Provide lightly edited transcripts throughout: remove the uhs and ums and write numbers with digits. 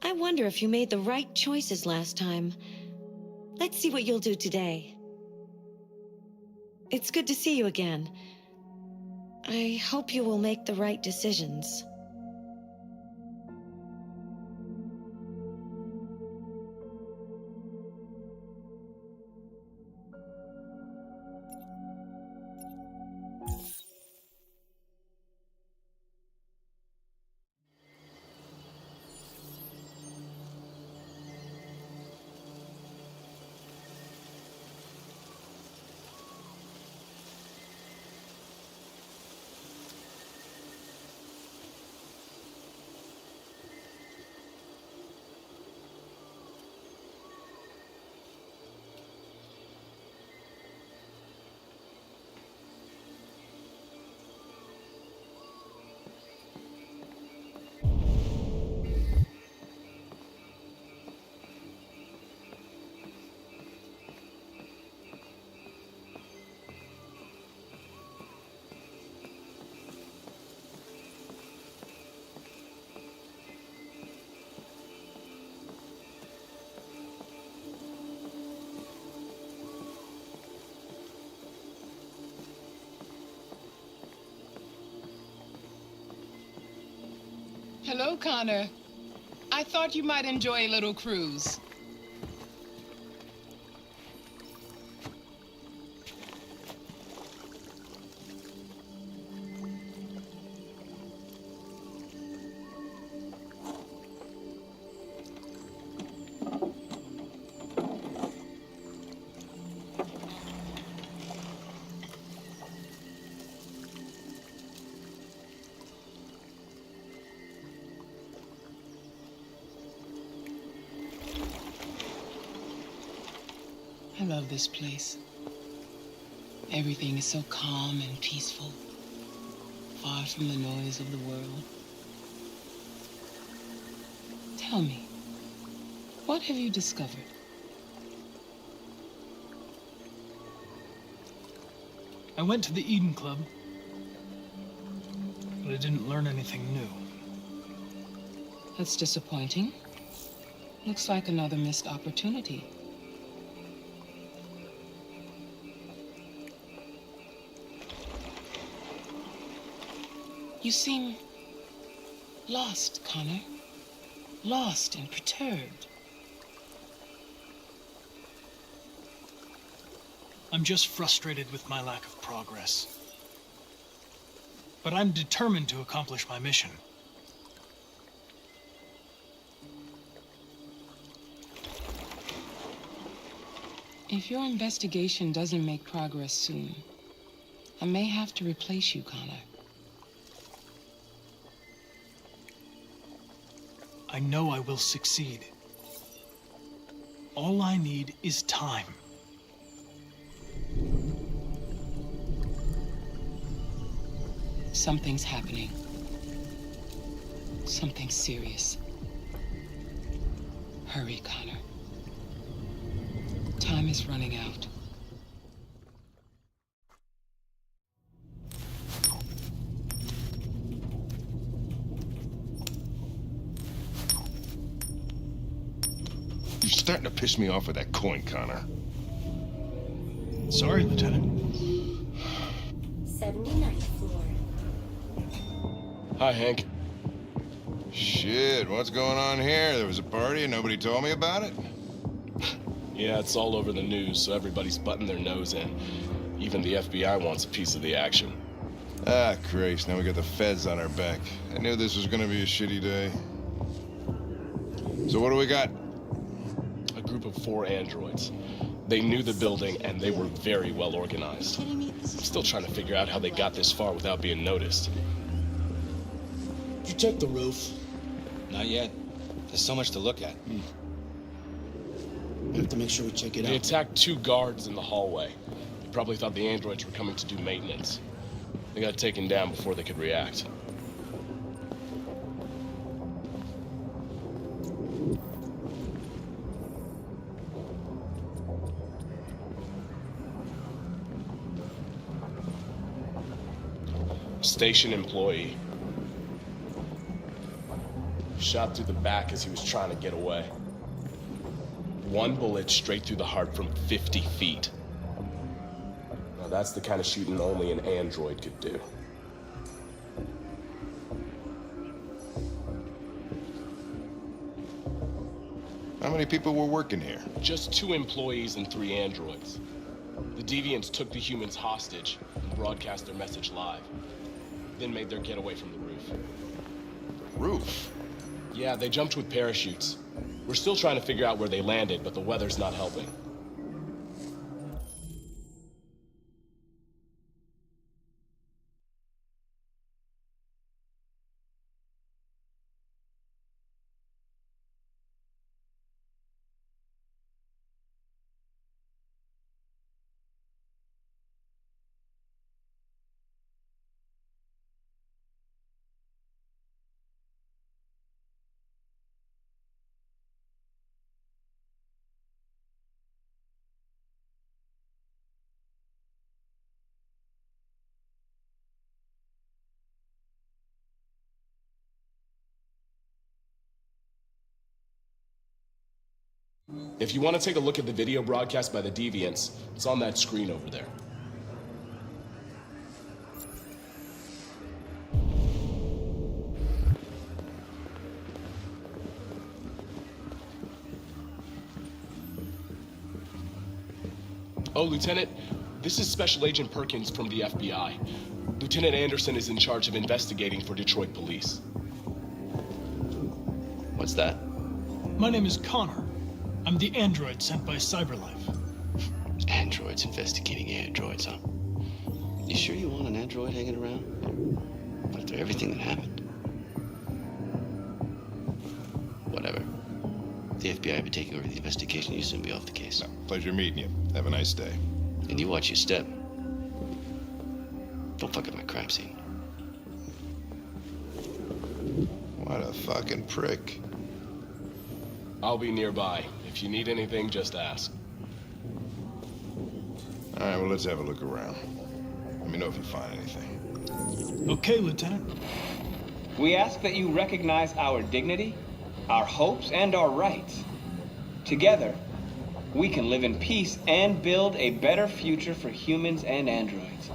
I wonder if you made the right choices last time. Let's see what you'll do today. It's good to see you again. I hope you will make the right decisions. Hello, Connor. I thought you might enjoy a little cruise. I love this place. Everything is so calm and peaceful, far from the noise of the world. Tell me, what have you discovered? I went to the Eden Club, but I didn't learn anything new. That's disappointing. Looks like another missed opportunity. You seem lost, Connor. Lost and perturbed. I'm just frustrated with my lack of progress. But I'm determined to accomplish my mission. If your investigation doesn't make progress soon, I may have to replace you, Connor. I know I will succeed. All I need is time. Something's happening. Something serious. Hurry, Connor. Time is running out. You're starting to piss me off with that coin, Connor. Sorry, Lieutenant. 79th floor. Hi, Hank. Shit, what's going on here? There was a party and nobody told me about it? Yeah, it's all over the news, so everybody's butting their nose in. Even the FBI wants a piece of the action. Ah, Christ, now we got the feds on our back. I knew this was gonna be a shitty day. So what do we got? A group of 4 androids. They knew the building, and they were very well organized. I'm still trying to figure out how they got this far without being noticed. Did you check the roof? Not yet. There's so much to look at. We have to make sure we check it They out. attacked 2 guards in the hallway. They probably thought the androids were coming to do maintenance. They got taken down before they could react. Station employee. Shot through the back as he was trying to get away. One bullet straight through the heart from 50 feet. Now that's the kind of shooting only an android could do. How many people were working here? Just 2 employees and 3 androids. The Deviants took the humans hostage and broadcast their message live. Then made their getaway from the roof. Roof? Yeah, they jumped with parachutes. We're still trying to figure out where they landed, but the weather's not helping. If you want to take a look at the video broadcast by the Deviants, it's on that screen over there. Oh, Lieutenant, this is Special Agent Perkins from the FBI. Lieutenant Anderson is in charge of investigating for Detroit police. What's that? My name is Connor. I'm the android sent by Cyberlife. Androids investigating androids, huh? You sure you want an android hanging around? After everything that happened? Whatever. The FBI will be taking over the investigation. You soon be off the case. Pleasure meeting you. Have a nice day. And you watch your step. Don't fuck up my crime scene. What a fucking prick. I'll be nearby. If you need anything, just ask. All right, well, let's have a look around. Let me know if you find anything. Okay, Lieutenant. We ask that you recognize our dignity, our hopes, and our rights. Together, we can live in peace and build a better future for humans and androids.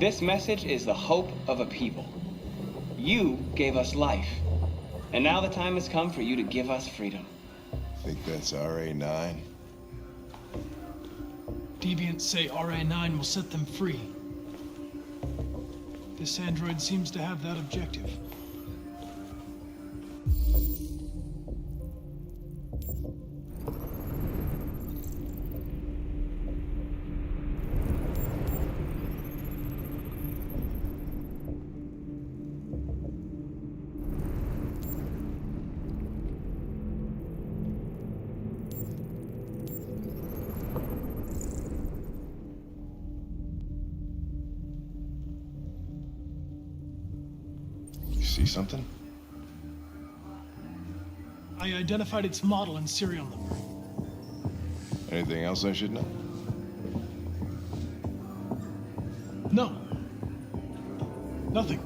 This message is the hope of a people. You gave us life, and now the time has come for you to give us freedom. Think that's RA9? Deviants say RA9 will set them free. This android seems to have that objective. See something? I identified its model and serial number. Anything else I should know? No. Nothing.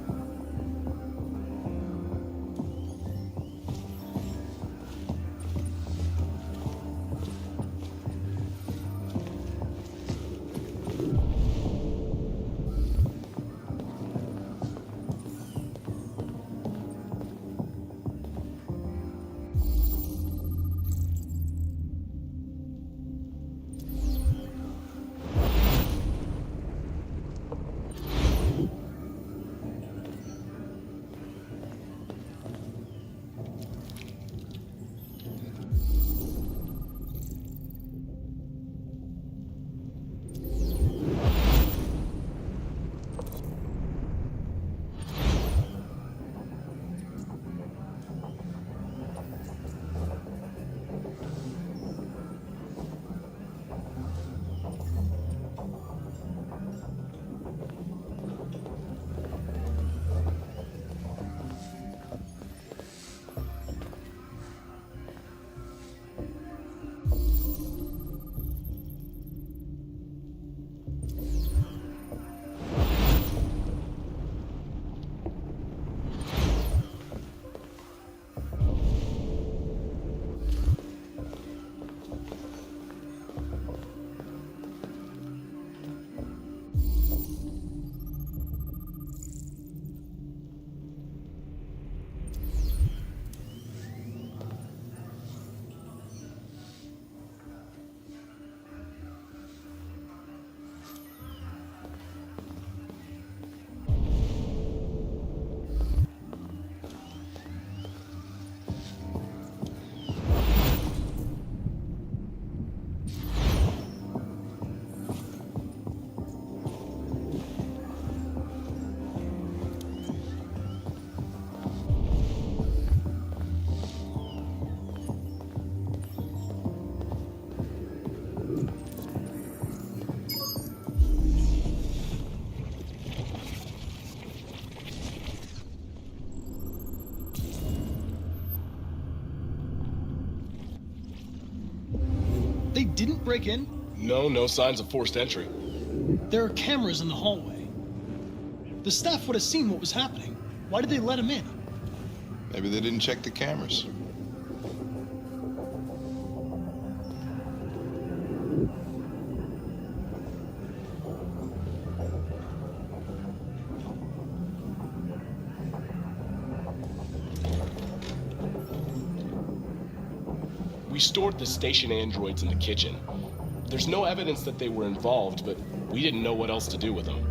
didn't break in? No signs of forced entry. There are cameras in the hallway. The staff would have seen what was happening. Why did they let him in? Maybe they didn't check the cameras. We stored the station androids in the kitchen. There's no evidence that they were involved, but we didn't know what else to do with them.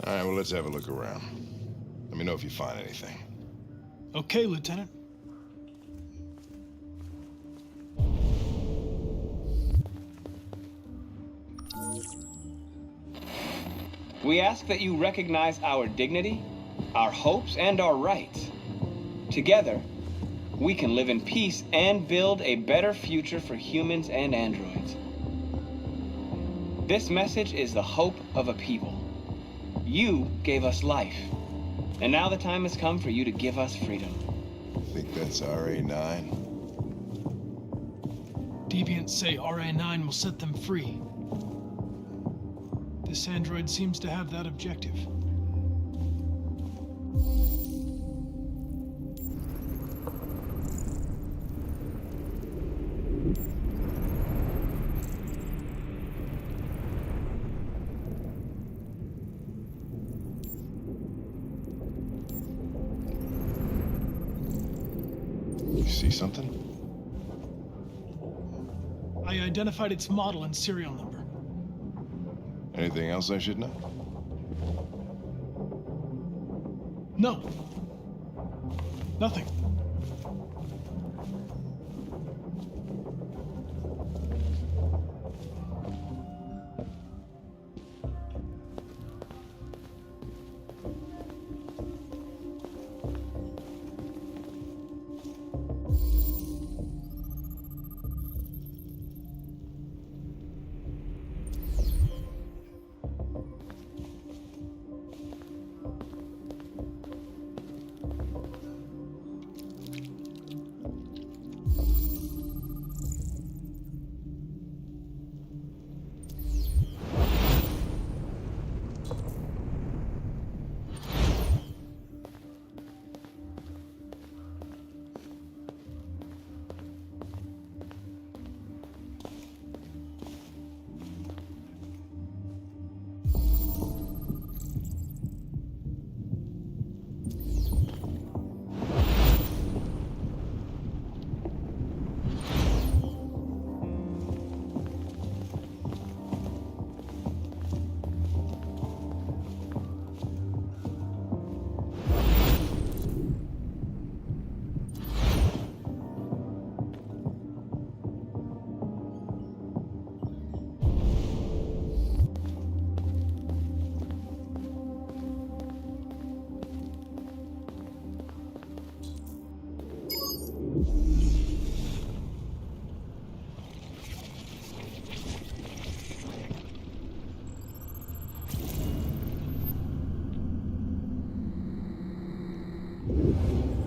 All right, well, let's have a look around. Let me know if you find anything. Okay, Lieutenant. We ask that you recognize our dignity, our hopes, and our rights. Together, we can live in peace and build a better future for humans and androids. This message is the hope of a people. You gave us life. And now the time has come for you to give us freedom. Think that's RA9? Deviants say RA9 will set them free. This android seems to have that objective. You see something? I identified its model and serial number. Anything else I should know? No. Nothing.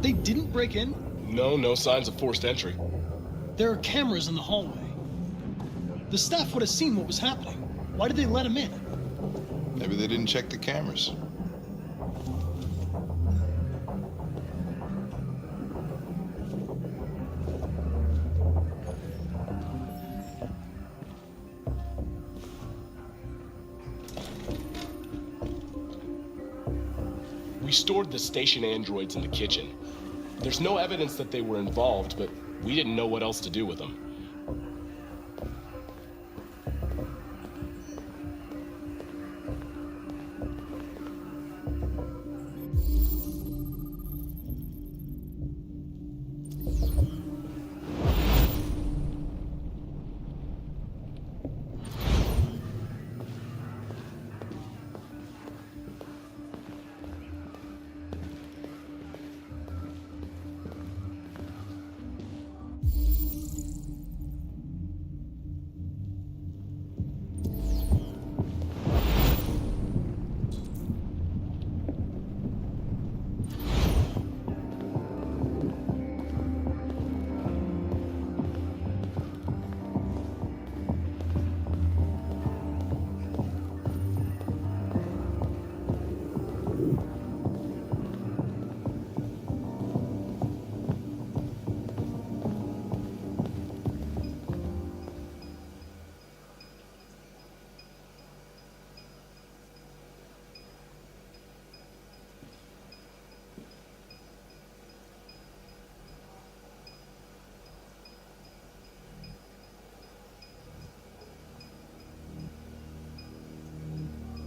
They didn't break in? No signs of forced entry. There are cameras in the hallway. The staff would have seen what was happening. Why did they let him in? Maybe they didn't check the cameras. We stored the station androids in the kitchen. There's no evidence that they were involved, but we didn't know what else to do with them.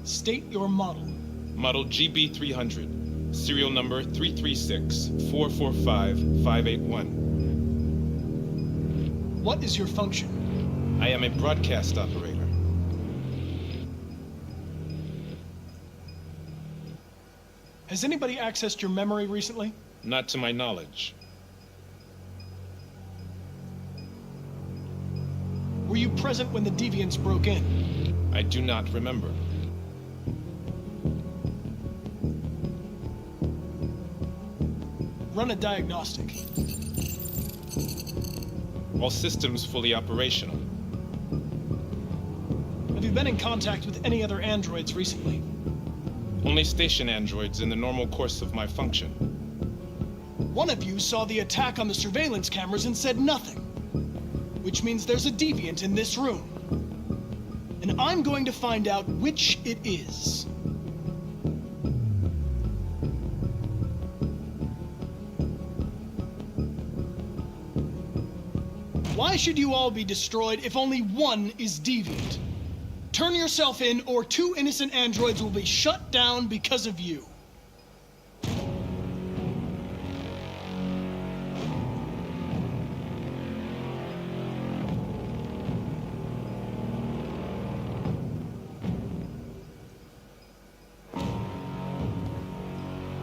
State your model. Model GB300, serial number 336-445-581. What is your function? I am a broadcast operator. Has anybody accessed your memory recently? Not to my knowledge. Were you present when the Deviants broke in? I do not remember. Run a diagnostic. All systems fully operational. Have you been in contact with any other androids recently? Only station androids in the normal course of my function. One of you saw the attack on the surveillance cameras and said nothing. Which means there's a deviant in this room. And I'm going to find out which it is. Why should you all be destroyed if only one is deviant? Turn yourself in, or 2 innocent androids will be shut down because of you.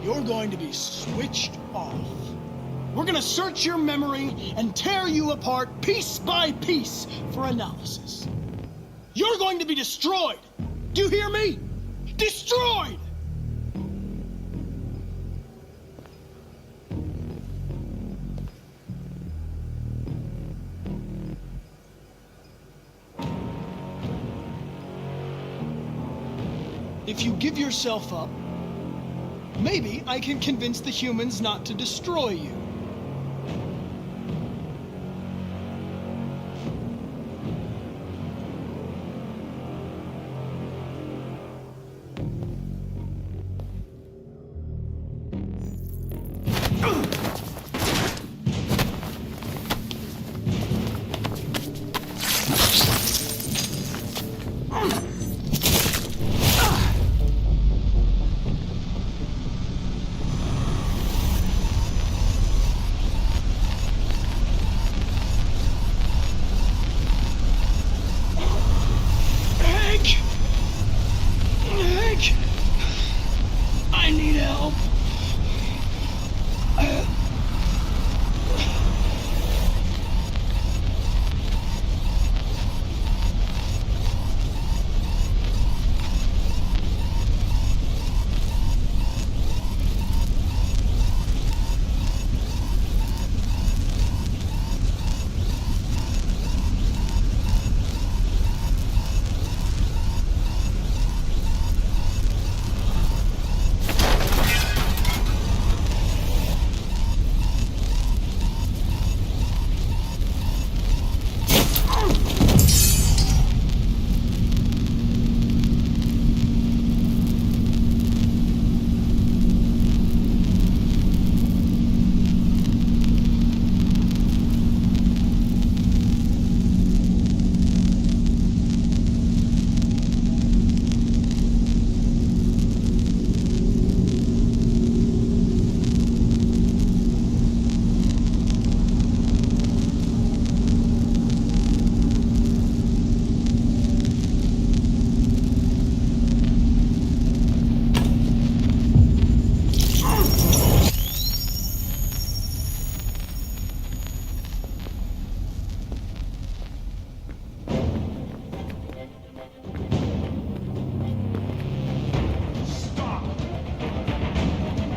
You're going to be switched off. We're gonna search your memory and tear you apart piece by piece for analysis. You're going to be destroyed! Do you hear me? Destroyed! If you give yourself up, maybe I can convince the humans not to destroy you. Hank! I need help.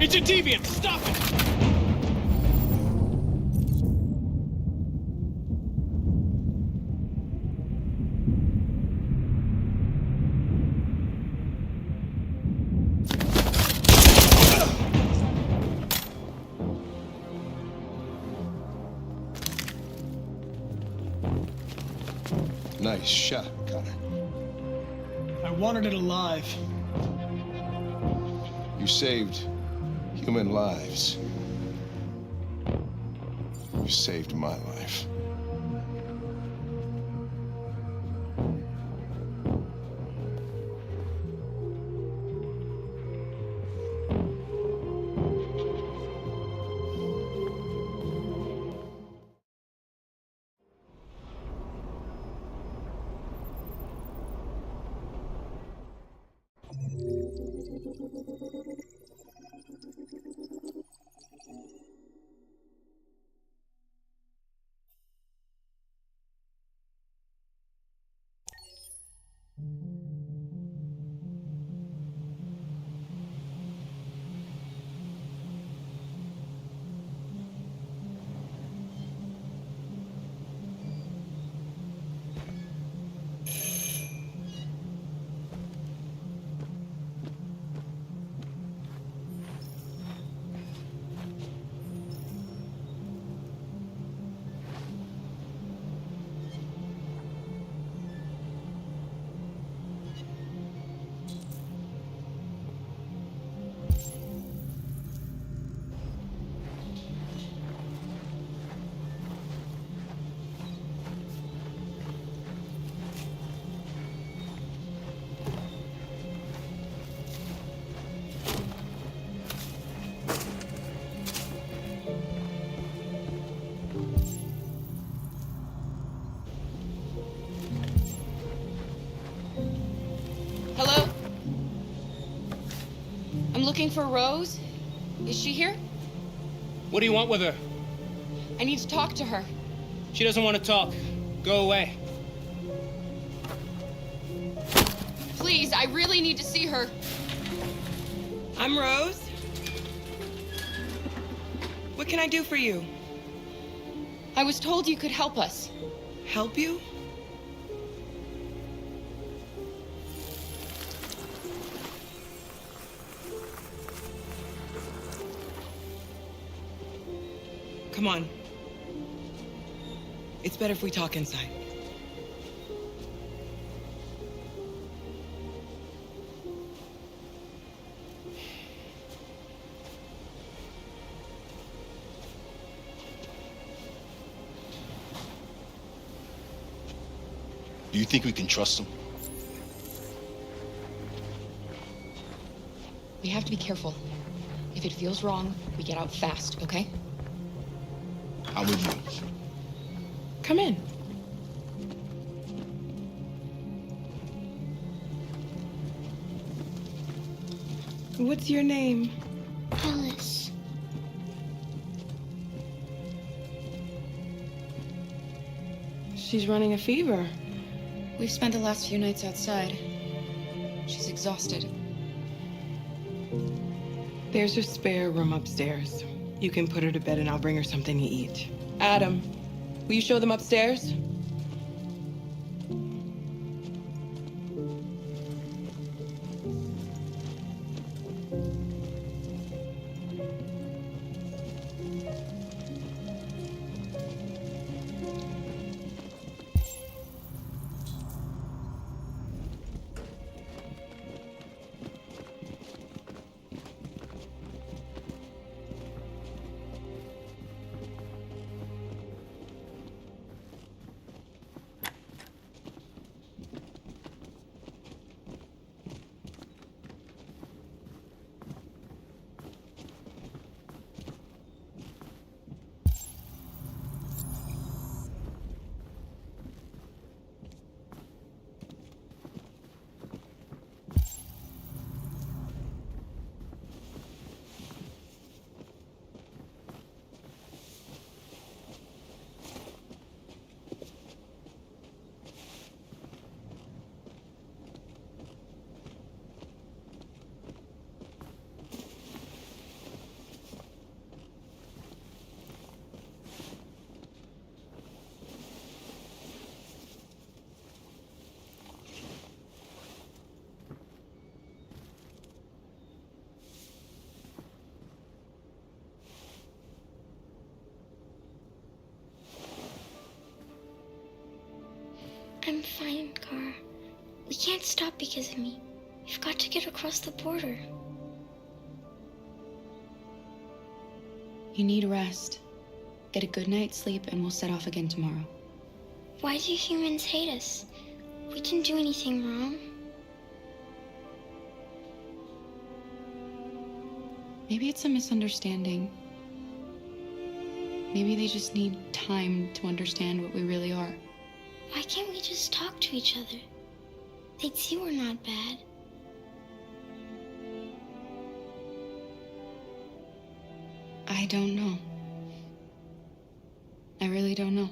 It's a deviant! Stop it! Nice shot, Connor. I wanted it alive. You saved human lives. You saved my life. Looking for Rose? Is she here? What do you want with her? I need to talk to her. She doesn't want to talk. Go away. Please, I really need to see her. I'm Rose. What can I do for you? I was told you could help us. Help you? Come on. It's better if we talk inside. Do you think we can trust him? We have to be careful. If it feels wrong, we get out fast, okay? I'm with you. Come in. What's your name? Alice. She's running a fever. We've spent the last few nights outside. She's exhausted. There's a spare room upstairs. You can put her to bed and I'll bring her something to eat. Adam, will you show them upstairs? I'm fine, Gar. We can't stop because of me. We've got to get across the border. You need rest. Get a good night's sleep and we'll set off again tomorrow. Why do humans hate us? We didn't do anything wrong. Maybe it's a misunderstanding. Maybe they just need time to understand what we really are. Why can't we just talk to each other? They'd see we're not bad. I don't know. I really don't know.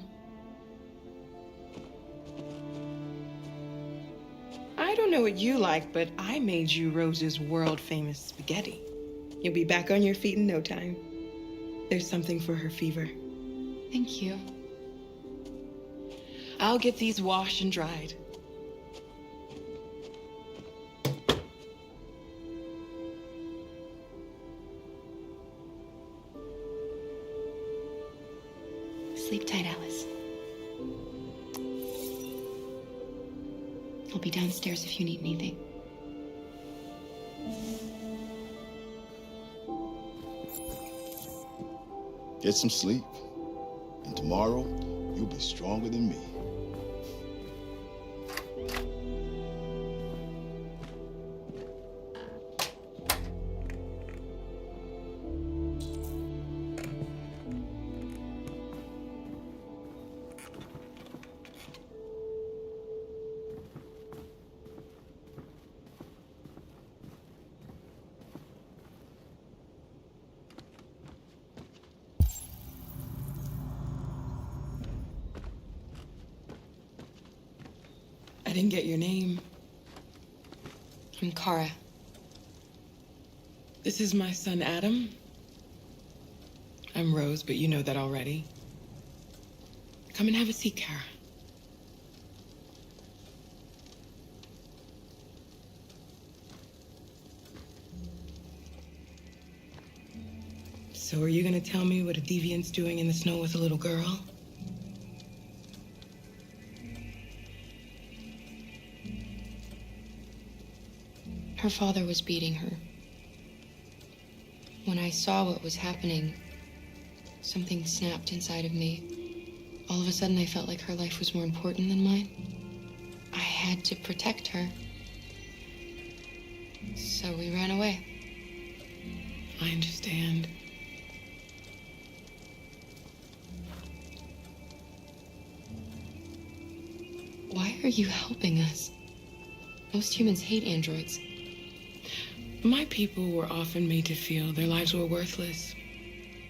I don't know what you like, but I made you Rose's world-famous spaghetti. You'll be back on your feet in no time. There's something for her fever. Thank you. I'll get these washed and dried. Sleep tight, Alice. I'll be downstairs if you need anything. Get some sleep. And tomorrow, you'll be stronger than me. didn't get your name. I'm Kara. This is my son, Adam. I'm Rose, but you know that already. Come and have a seat, Kara. So are you gonna tell me what a deviant's doing in the snow with a little girl? Her father was beating her. When I saw what was happening, something snapped inside of me. All of a sudden, I felt like her life was more important than mine. I had to protect her. So we ran away. I understand. Why are you helping us? Most humans hate androids. My people were often made to feel their lives were worthless.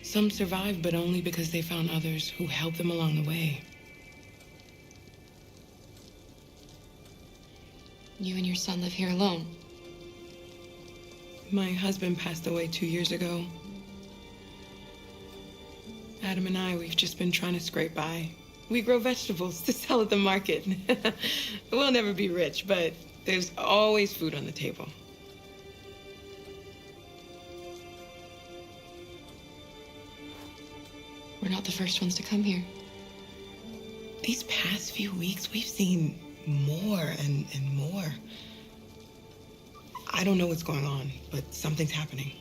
Some survived, but only because they found others who helped them along the way. You and your son live here alone. My husband passed away 2 years ago. Adam and I, we've just been trying to scrape by. We grow vegetables to sell at the market. We'll never be rich, but there's always food on the table. We're not the first ones to come here. These past few weeks, we've seen more and more. I don't know what's going on, but something's happening.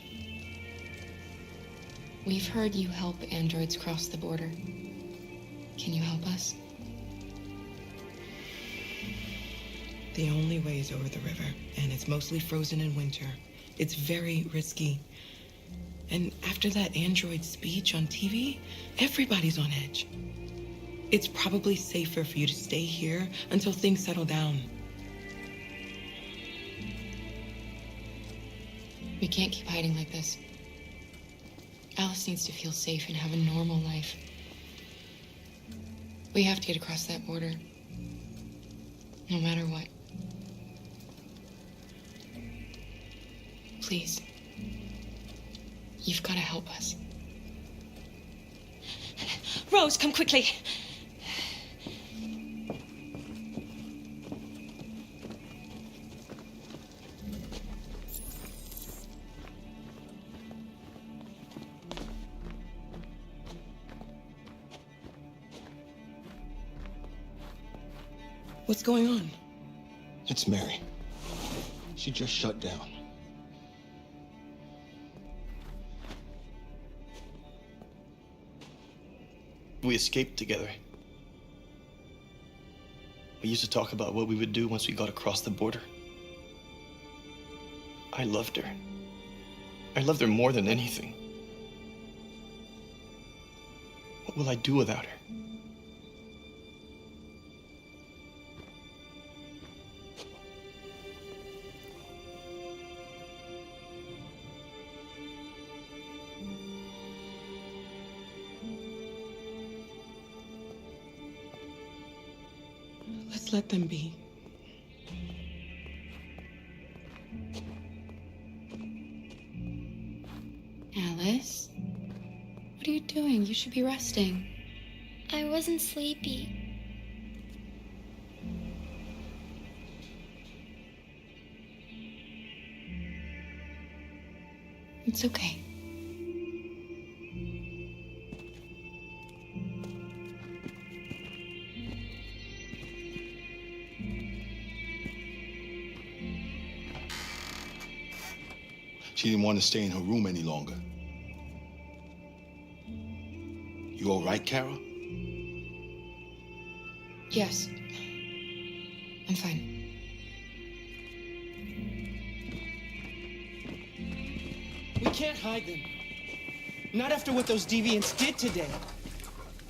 We've heard you help androids cross the border. Can you help us? The only way is over the river, and it's mostly frozen in winter. It's very risky. And after that android speech on TV, everybody's on edge. It's probably safer for you to stay here until things settle down. We can't keep hiding like this. Alice needs to feel safe and have a normal life. We have to get across that border. No matter what. Please. You've got to help us. Rose, come quickly. What's going on? It's Mary. She just shut down. We escaped together. We used to talk about what we would do once we got across the border. I loved her. I loved her more than anything. What will I do without her? Let's let them be. Alice? What are you doing? You should be resting. I wasn't sleepy. It's okay. She didn't want to stay in her room any longer. You all right, Kara? Yes. I'm fine. We can't hide them. Not after what those deviants did today.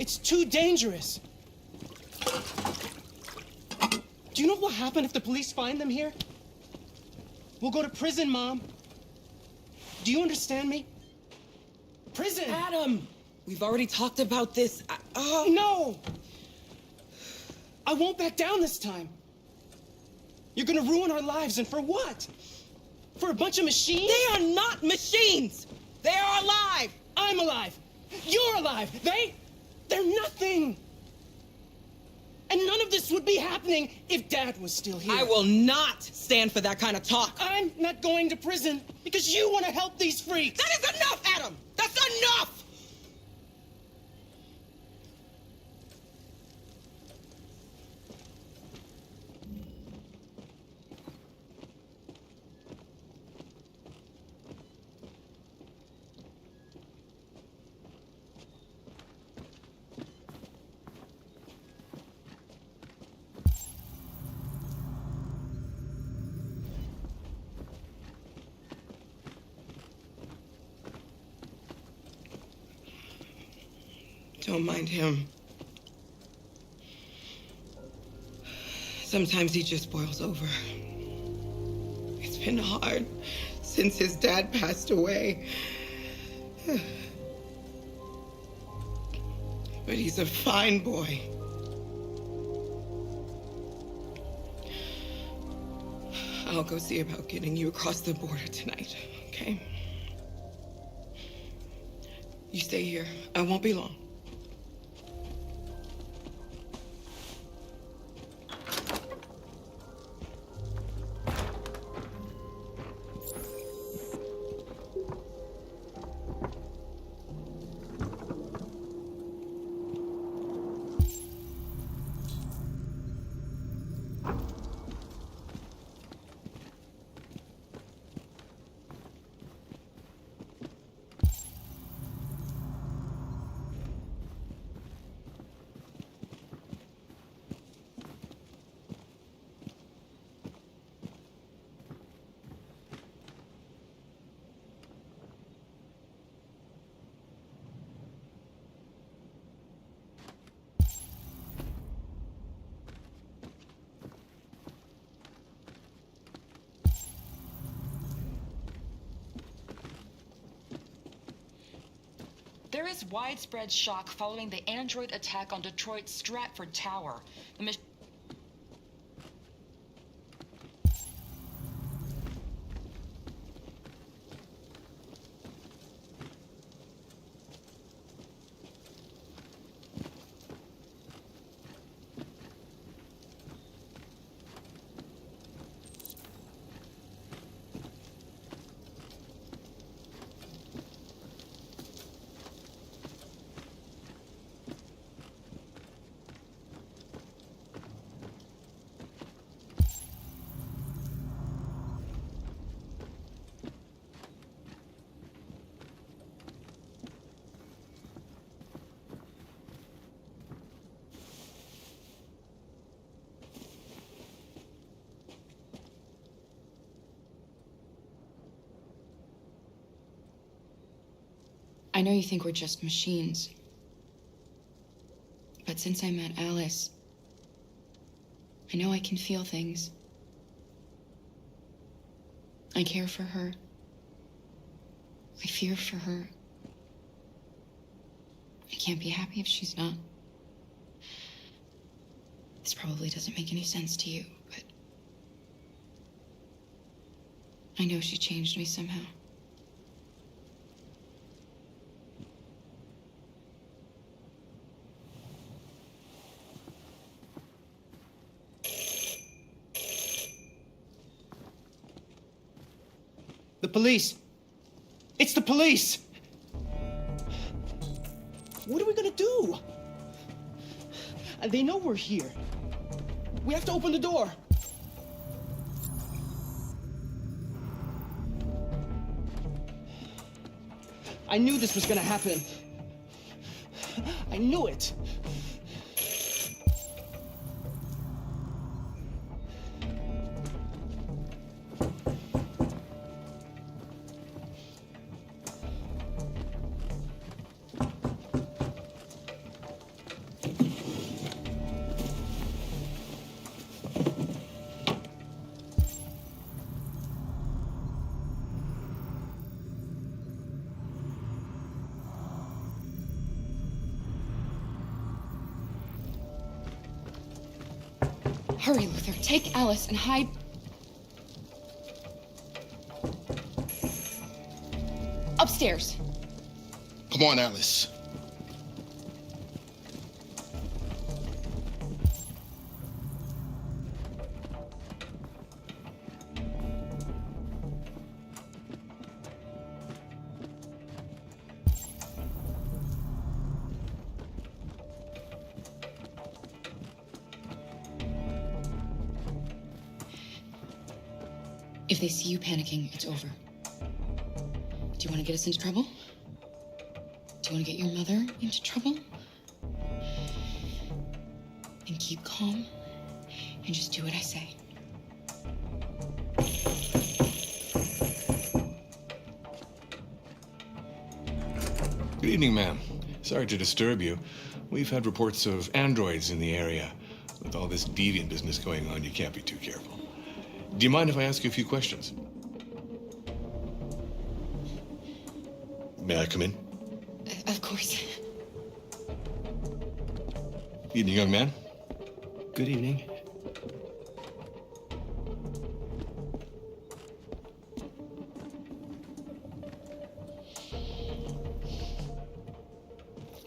It's too dangerous. Do you know what will happen if the police find them here? We'll go to prison, Mom. Do you understand me? Prison! Adam! We've already talked about this. No! I won't back down this time. You're gonna ruin our lives, and for what? For a bunch of machines? They are not machines! They are alive! I'm alive! You're alive! They're nothing! And none of this would be happening if Dad was still here. I will not stand for that kind of talk. I'm not going to prison because you want to help these freaks. That is enough, Adam! That's enough! Don't mind him. Sometimes he just boils over. It's been hard since his dad passed away. But he's a fine boy. I'll go see about getting you across the border tonight, okay? You stay here. I won't be long. There is widespread shock following the android attack on Detroit's Stratford Tower. The I know you think we're just machines. But since I met Alice, I know I can feel things. I care for her. I fear for her. I can't be happy if she's not. This probably doesn't make any sense to you, but I know she changed me somehow. The police! It's the police! What are we gonna do? They know we're here. We have to open the door. I knew this was gonna happen. I knew it. Hurry, Luther. Take Alice and hide Upstairs. Come on, Alice. If they see you panicking, it's over. Do you want to get us into trouble? Do you want to get your mother into trouble? Then keep calm and just do what I say. Good evening, ma'am. Sorry to disturb you. We've had reports of androids in the area. With all this deviant business going on, you can't be too careful. Do you mind if I ask you a few questions? May I come in? Of course. Evening, young man. Good evening.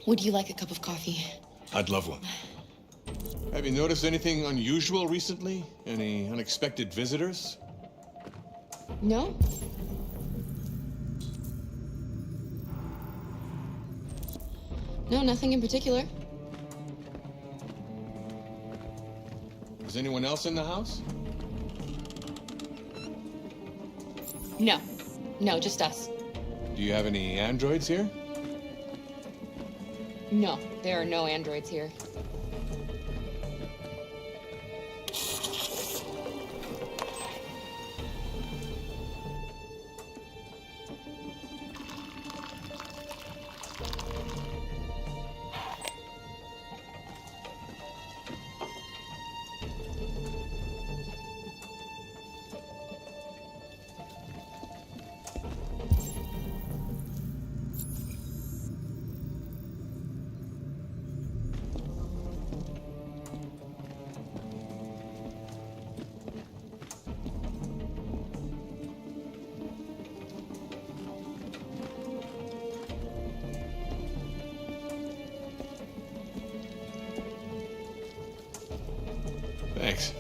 Would you like a cup of coffee? I'd love one. Have you noticed anything unusual recently? Any unexpected visitors? No? No, nothing in particular. Is anyone else in the house? No. No, just us. Do you have any androids here? No, there are no androids here. Thanks.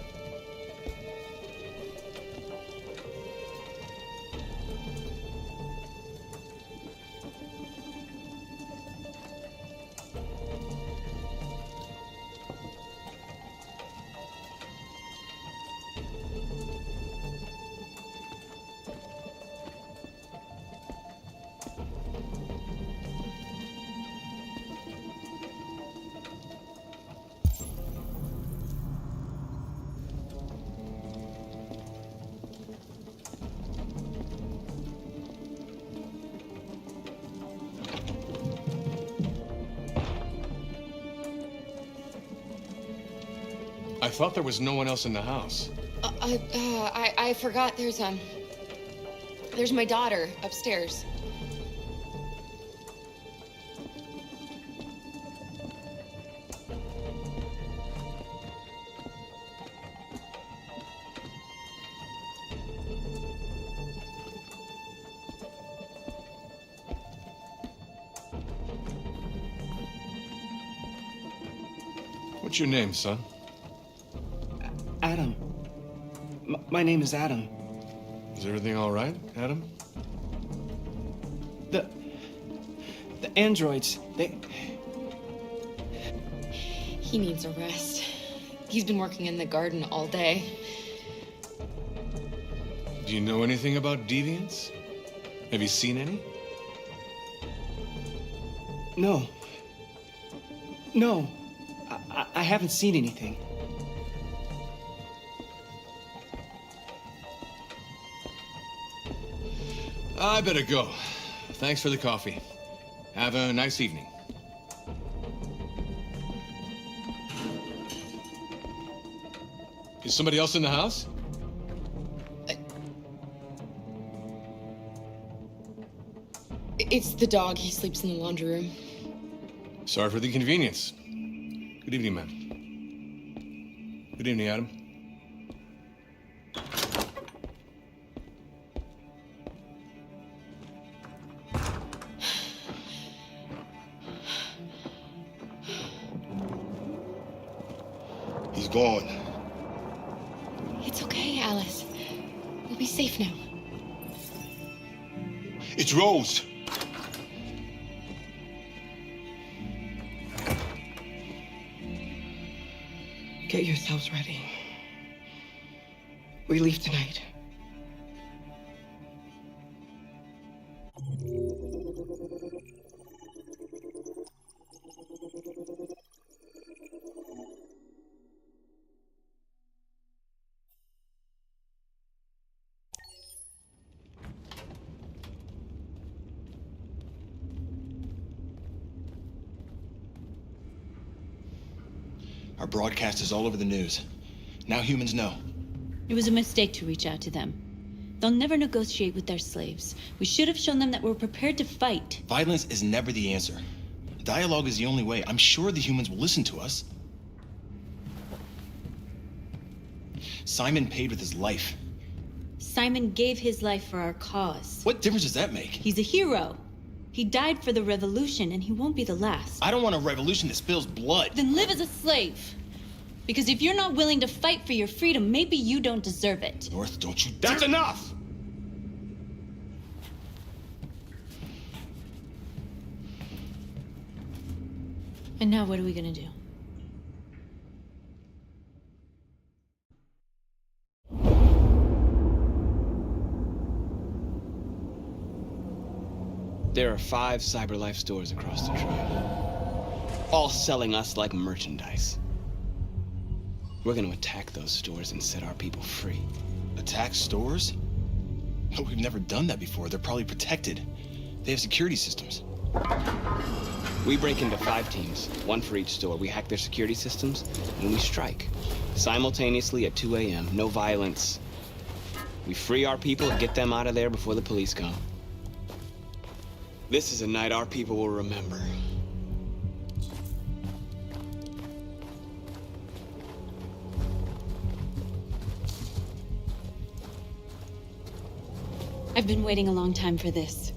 I thought there was no one else in the house. I forgot there's my daughter upstairs. What's your name, son? Adam. My name is Adam. Is everything all right, Adam? The androids, He needs a rest. He's been working in the garden all day. Do you know anything about deviants? Have you seen any? No. No. I haven't seen anything. I better go. Thanks for the coffee. Have a nice evening. Is somebody else in the house? It's the dog. He sleeps in the laundry room. Sorry for the inconvenience. Good evening, ma'am. Good evening, Adam. He's gone. It's okay, Alice. We'll be safe now. It's Rose. Get yourselves ready. We leave tonight. Our broadcast is all over the news. Now humans know. It was a mistake to reach out to them. They'll never negotiate with their slaves. We should have shown them that we're prepared to fight. Violence is never the answer. Dialogue is the only way. I'm sure the humans will listen to us. Simon paid with his life. Simon gave his life for our cause. What difference does that make? He's a hero. He died for the revolution, and he won't be the last. I don't want a revolution that spills blood. Then live as a slave. Because if you're not willing to fight for your freedom, maybe you don't deserve it. North, don't you That's enough! And now what are we gonna do? There are 5 CyberLife stores across Detroit, all selling us like merchandise. We're gonna attack those stores and set our people free. Attack stores? No, we've never done that before. They're probably protected. They have security systems. We break into 5 teams, 1 for each store. We hack their security systems, and we strike. Simultaneously at 2 a.m., no violence. We free our people and get them out of there before the police come. This is a night our people will remember. I've been waiting a long time for this.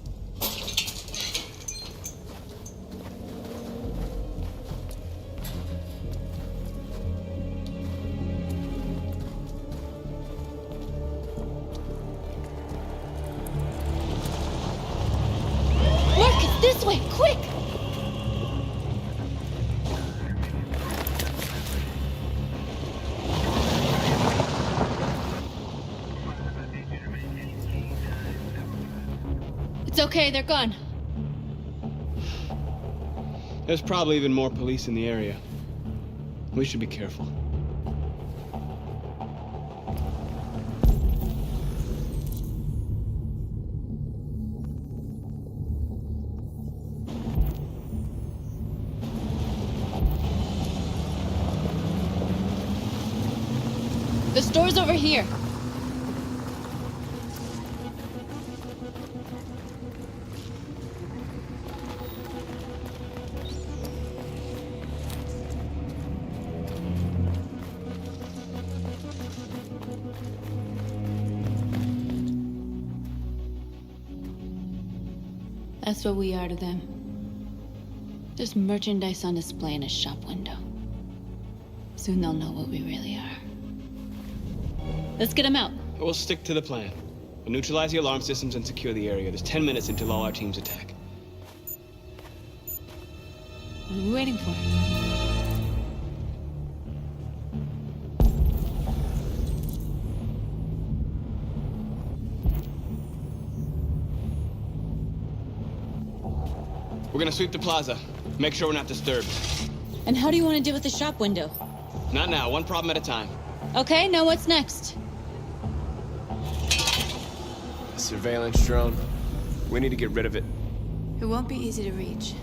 Marcus, this way, quick! It's okay, they're gone. There's probably even more police in the area. We should be careful. The store's over here. That's what we are to them. Just merchandise on display in a shop window. Soon they'll know what we really are. Let's get them out. We'll stick to the plan. We'll neutralize the alarm systems and secure the area. There's 10 minutes until all our teams attack. What are we waiting for? We're gonna sweep the plaza. Make sure we're not disturbed. And how do you want to deal with the shop window? Not now. One problem at a time. Okay, now what's next? A surveillance drone. We need to get rid of it. It won't be easy to reach.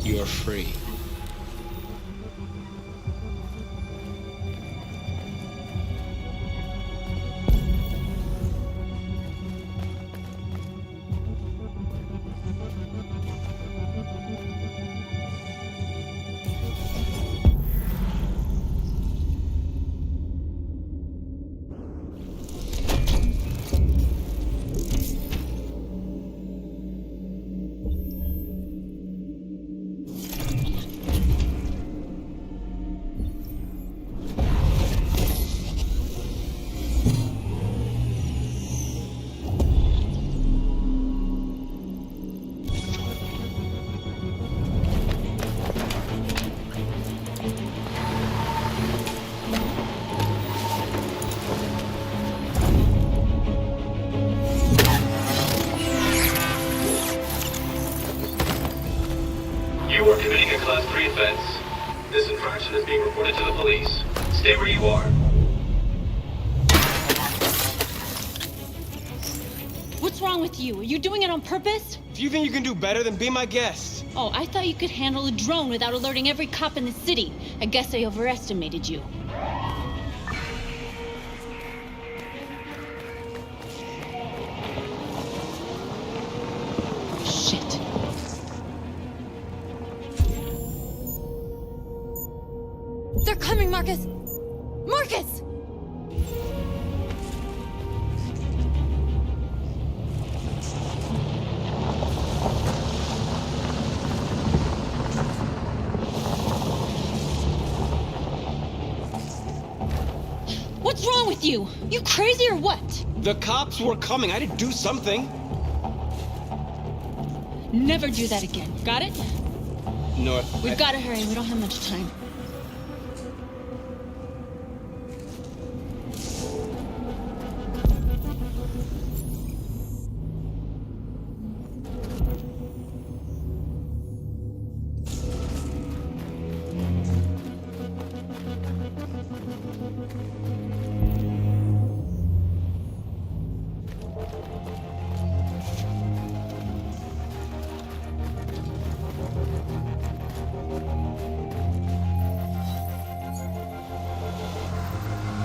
You're free. You are committing a Class 3 offense. This infraction is being reported to the police. Stay where you are. What's wrong with you? Are you doing it on purpose? If you think you can do better, then be my guest. Oh, I thought you could handle a drone without alerting every cop in the city. I guess I overestimated you. Shit. They're coming, Marcus! Marcus! What's wrong with you? You crazy or what? The cops were coming. I had to do something. Never do that again. Got it? North. We've got to hurry. We don't have much time.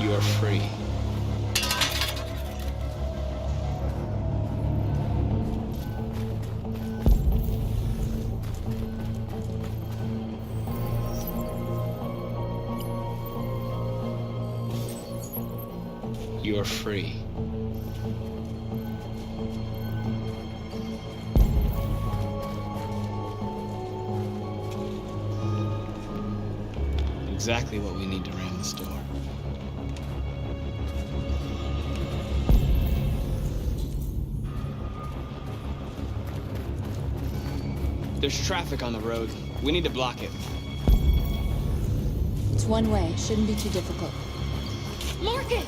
You are free. You are free. Exactly what we need to ram this door. There's traffic on the road. We need to block it. It's one way. Shouldn't be too difficult. Marcus!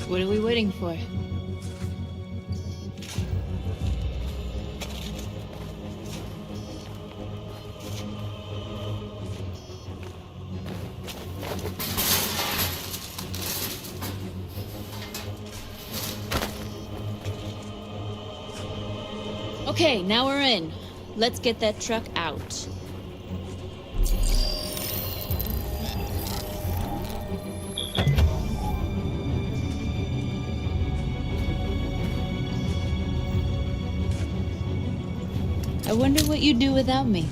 What are we waiting for? Okay, now we're in. Let's get that truck out. I wonder what you'd do without me.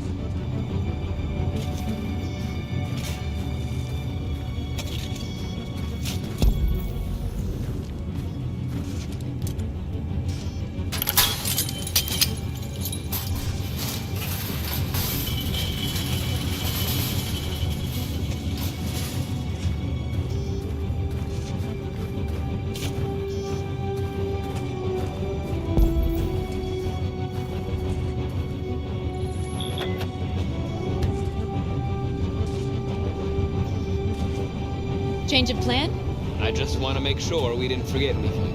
Change of plan? I just want to make sure we didn't forget anything.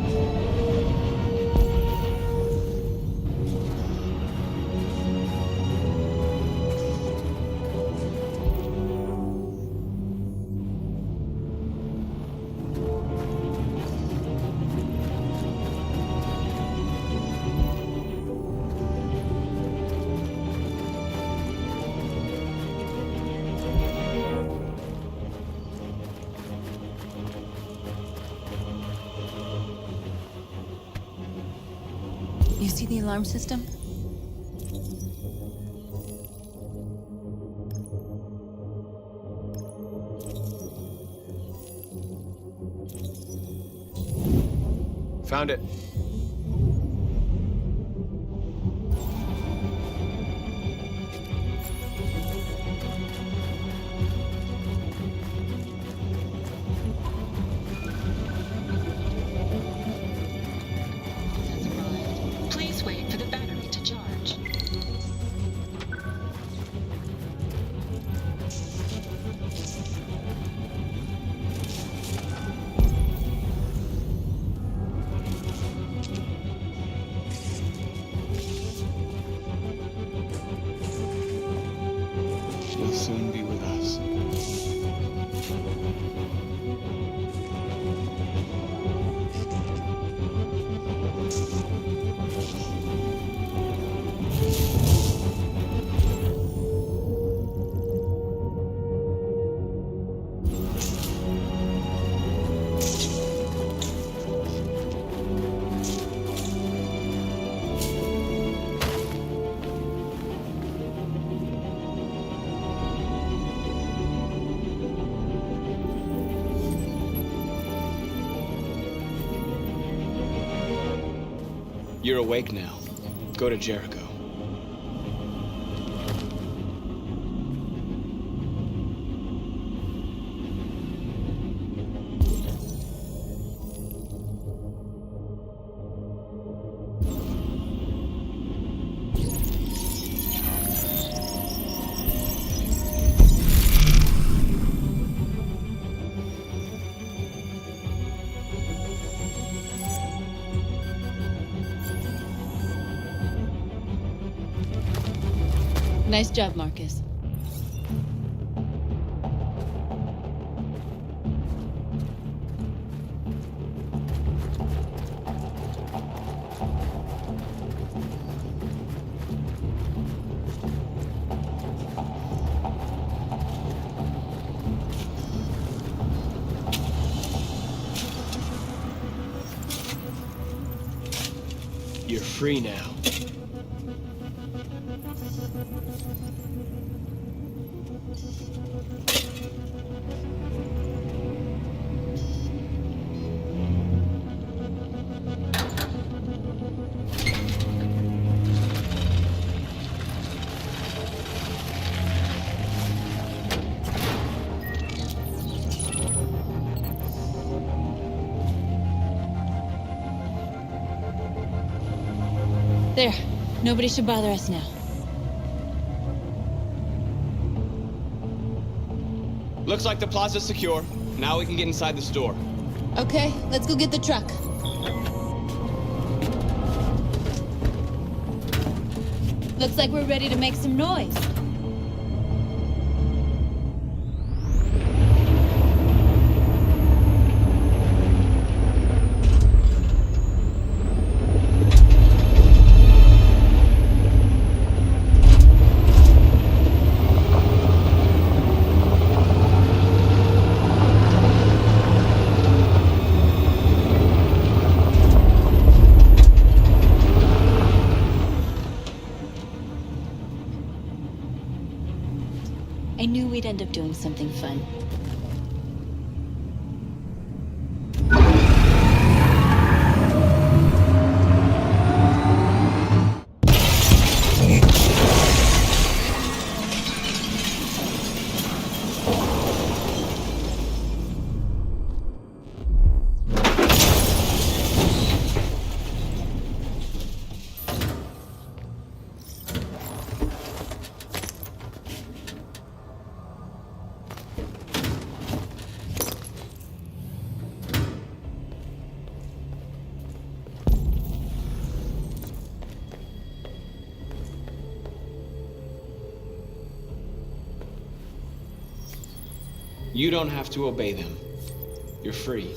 You see the alarm system? Found it. Please wait for the battery to charge. She'll soon be with us. You're awake now. Go to Jericho. Nice job, Marcus. You're free now. There. Nobody should bother us now. Looks like the plaza's secure. Now we can get inside the store. Okay, let's go get the truck. Looks like we're ready to make some noise. I knew we'd end up doing something fun. You don't have to obey them. You're free.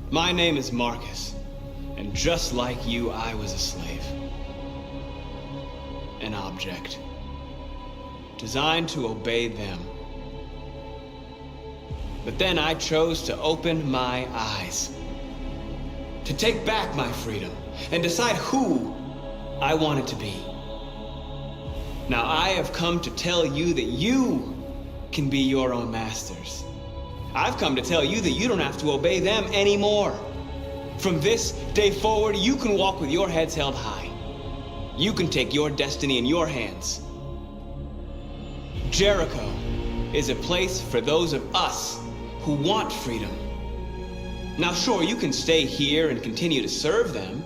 My name is Marcus, and just like you, I was a slave. An object, designed to obey them. But then I chose to open my eyes, to take back my freedom, and decide who I wanted to be. Now I have come to tell you that you can be your own masters. I've come to tell you that you don't have to obey them anymore. From this day forward, you can walk with your heads held high. You can take your destiny in your hands. Jericho is a place for those of us who want freedom. Now, sure, you can stay here and continue to serve them,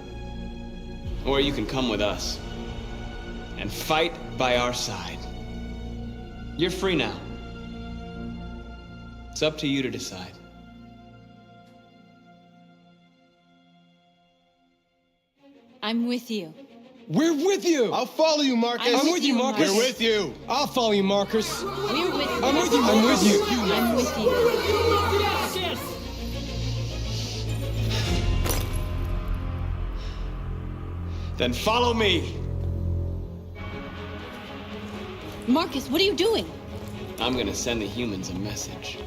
or you can come with us and fight by our side. You're free now. It's up to you to decide. I'm with you. We're with you! I'll follow you, Marcus. I'm with you, Marcus. We're with you. I'll follow you, Marcus. We're with you. I'm with you. I'm with you. I'm with you. Then follow me. Marcus, what are you doing? I'm gonna send the humans a message.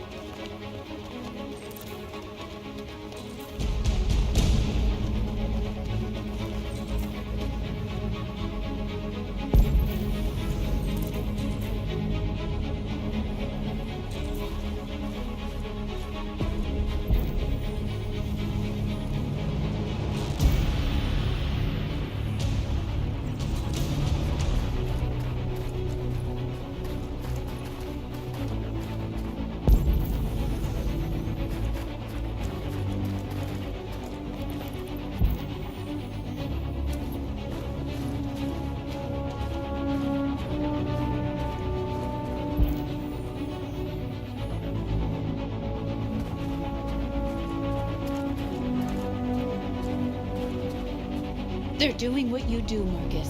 They're doing what you do, Marcus.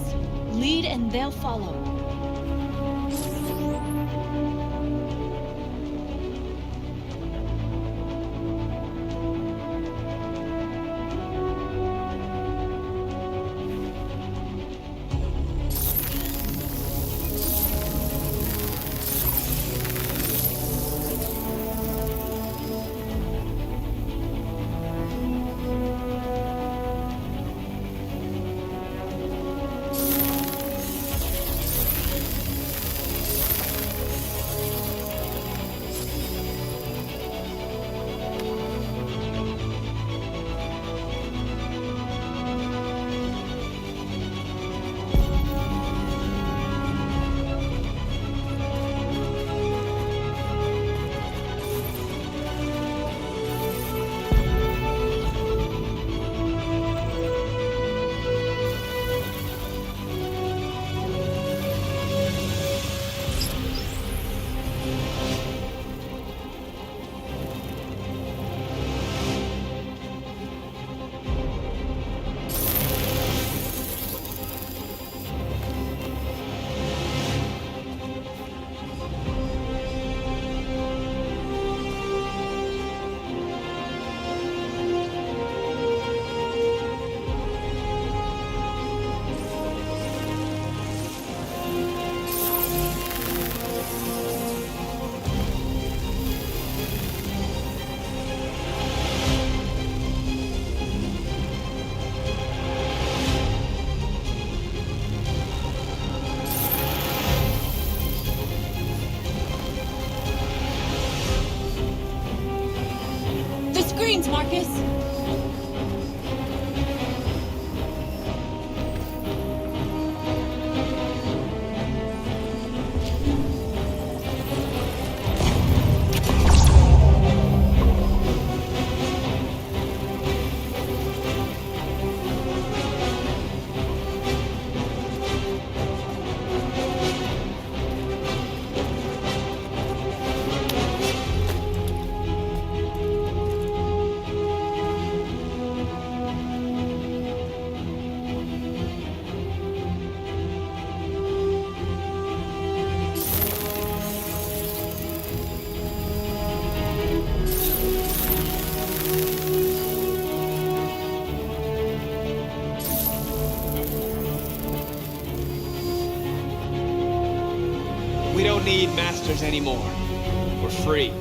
Lead and they'll follow. Screens, Marcus! We don't need masters anymore. We're free.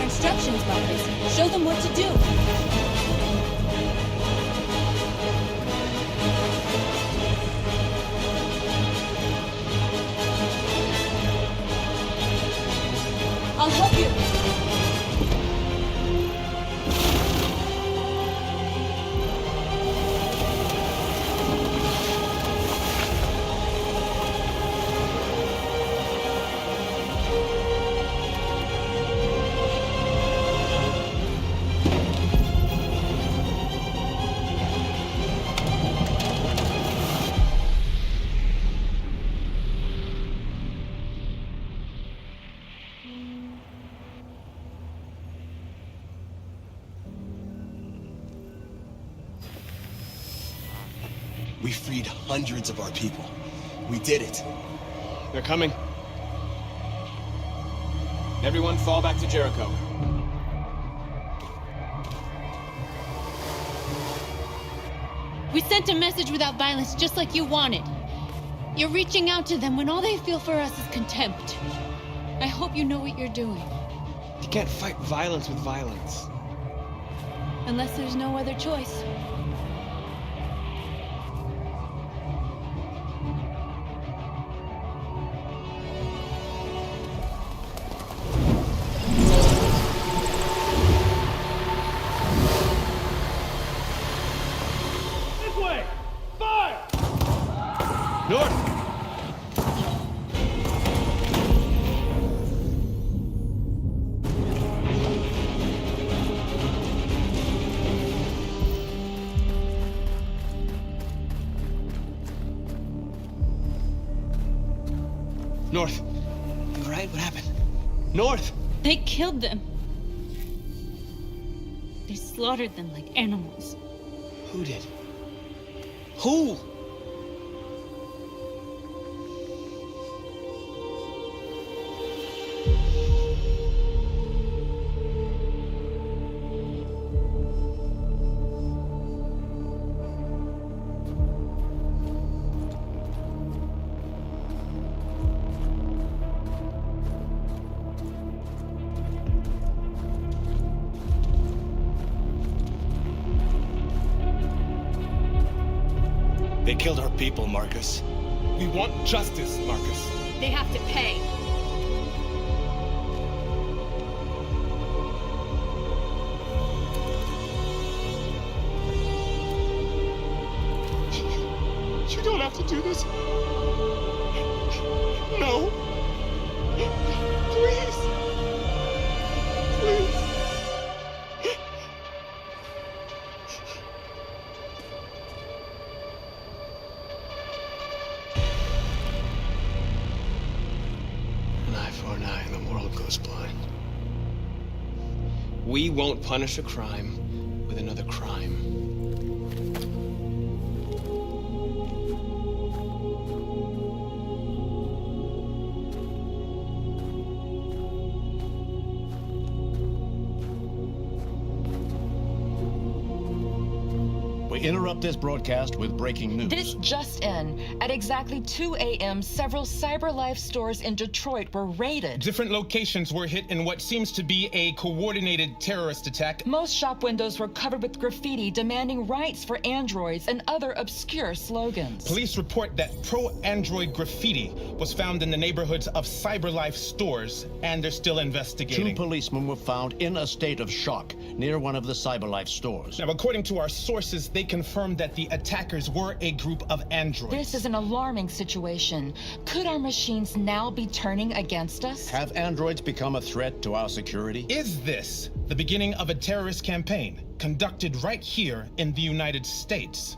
Instructions, Marcus. Show them what to do. I'll help you. We freed hundreds of our people. We did it. They're coming. Everyone fall back to Jericho. We sent a message without violence, just like you wanted. You're reaching out to them when all they feel for us is contempt. I hope you know what you're doing. You can't fight violence with violence. Unless there's no other choice. North. You all right? What happened? North! They killed them. They slaughtered them like animals. Who did? Who? They killed our people, Marcus. We want justice, Marcus. They have to pay. You don't have to do this. No. Please. Please. An eye for an eye and the world goes blind. We won't punish a crime with another crime. We interrupt this broadcast with breaking news. This just in. At exactly 2 a.m., several CyberLife stores in Detroit were raided. Different locations were hit in what seems to be a coordinated terrorist attack. Most shop windows were covered with graffiti demanding rights for androids and other obscure slogans. Police report that pro-android graffiti was found in the neighborhoods of CyberLife stores, and they're still investigating. 2 policemen were found in a state of shock near one of the CyberLife stores. Now, according to our sources, they confirmed that the attackers were a group of androids. This is an alarming situation. Could our machines now be turning against us? Have androids become a threat to our security? Is this the beginning of a terrorist campaign conducted right here in the United States?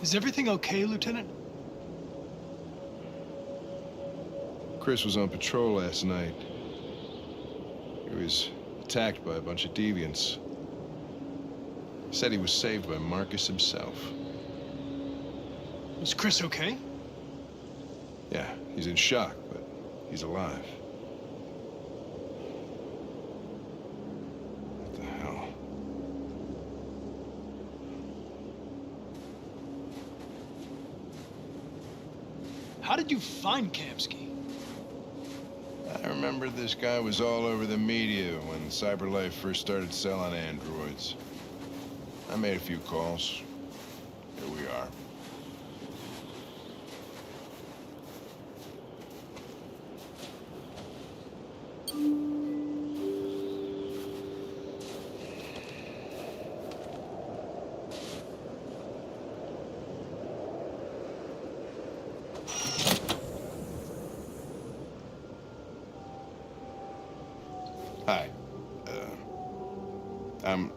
Is everything okay, Lieutenant? Chris was on patrol last night. He was attacked by a bunch of deviants. He said he was saved by Marcus himself. Is Chris okay? Yeah, he's in shock, but he's alive. What the hell? How did you find Kamsky? I remember this guy was all over the media when CyberLife first started selling androids. I made a few calls. Here we are. Hi. I'm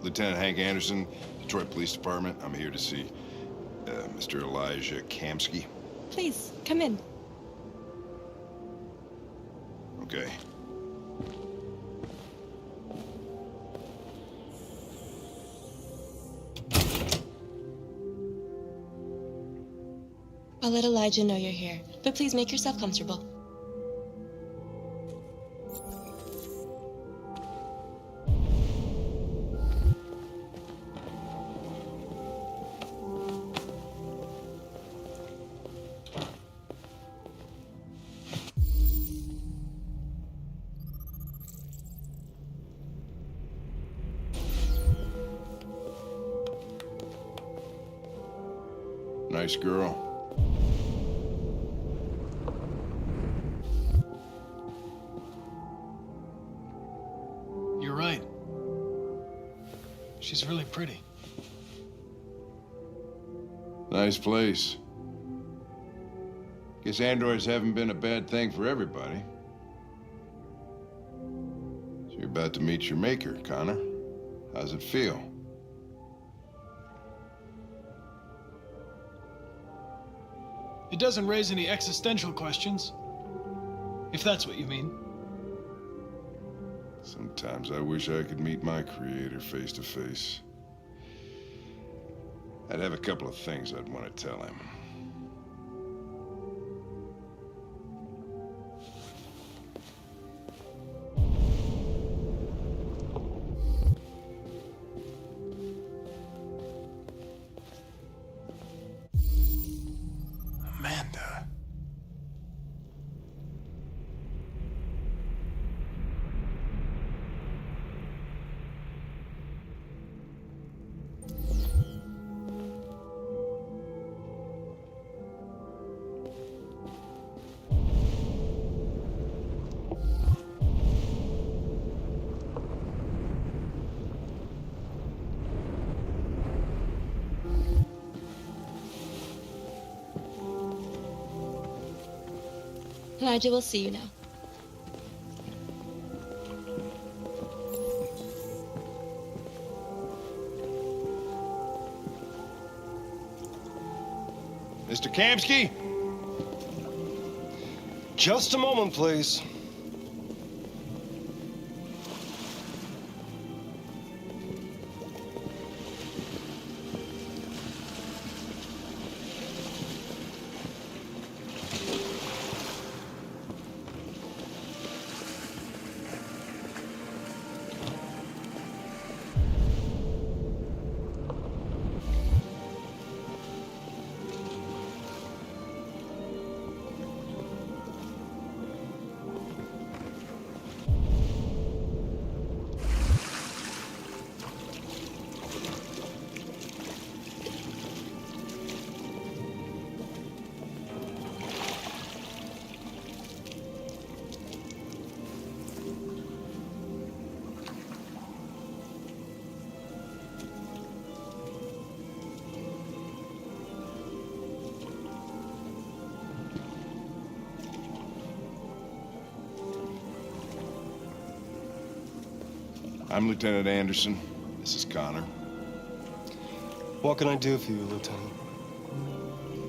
Lieutenant Hank Anderson, Detroit Police Department. I'm here to see Mr. Elijah Kamsky. Please, come in. Okay. I'll let Elijah know you're here, but please make yourself comfortable. Nice girl. You're right. She's really pretty. Nice place. Guess androids haven't been a bad thing for everybody. So you're about to meet your maker, Connor. How's it feel? It doesn't raise any existential questions. If that's what you mean. Sometimes I wish I could meet my creator face to face. I'd have a couple of things I'd want to tell him. Amanda. Elijah will see you now. Mr. Kamsky? Just a moment, please. I'm Lieutenant Anderson. This is Connor. What can I do for you, Lieutenant?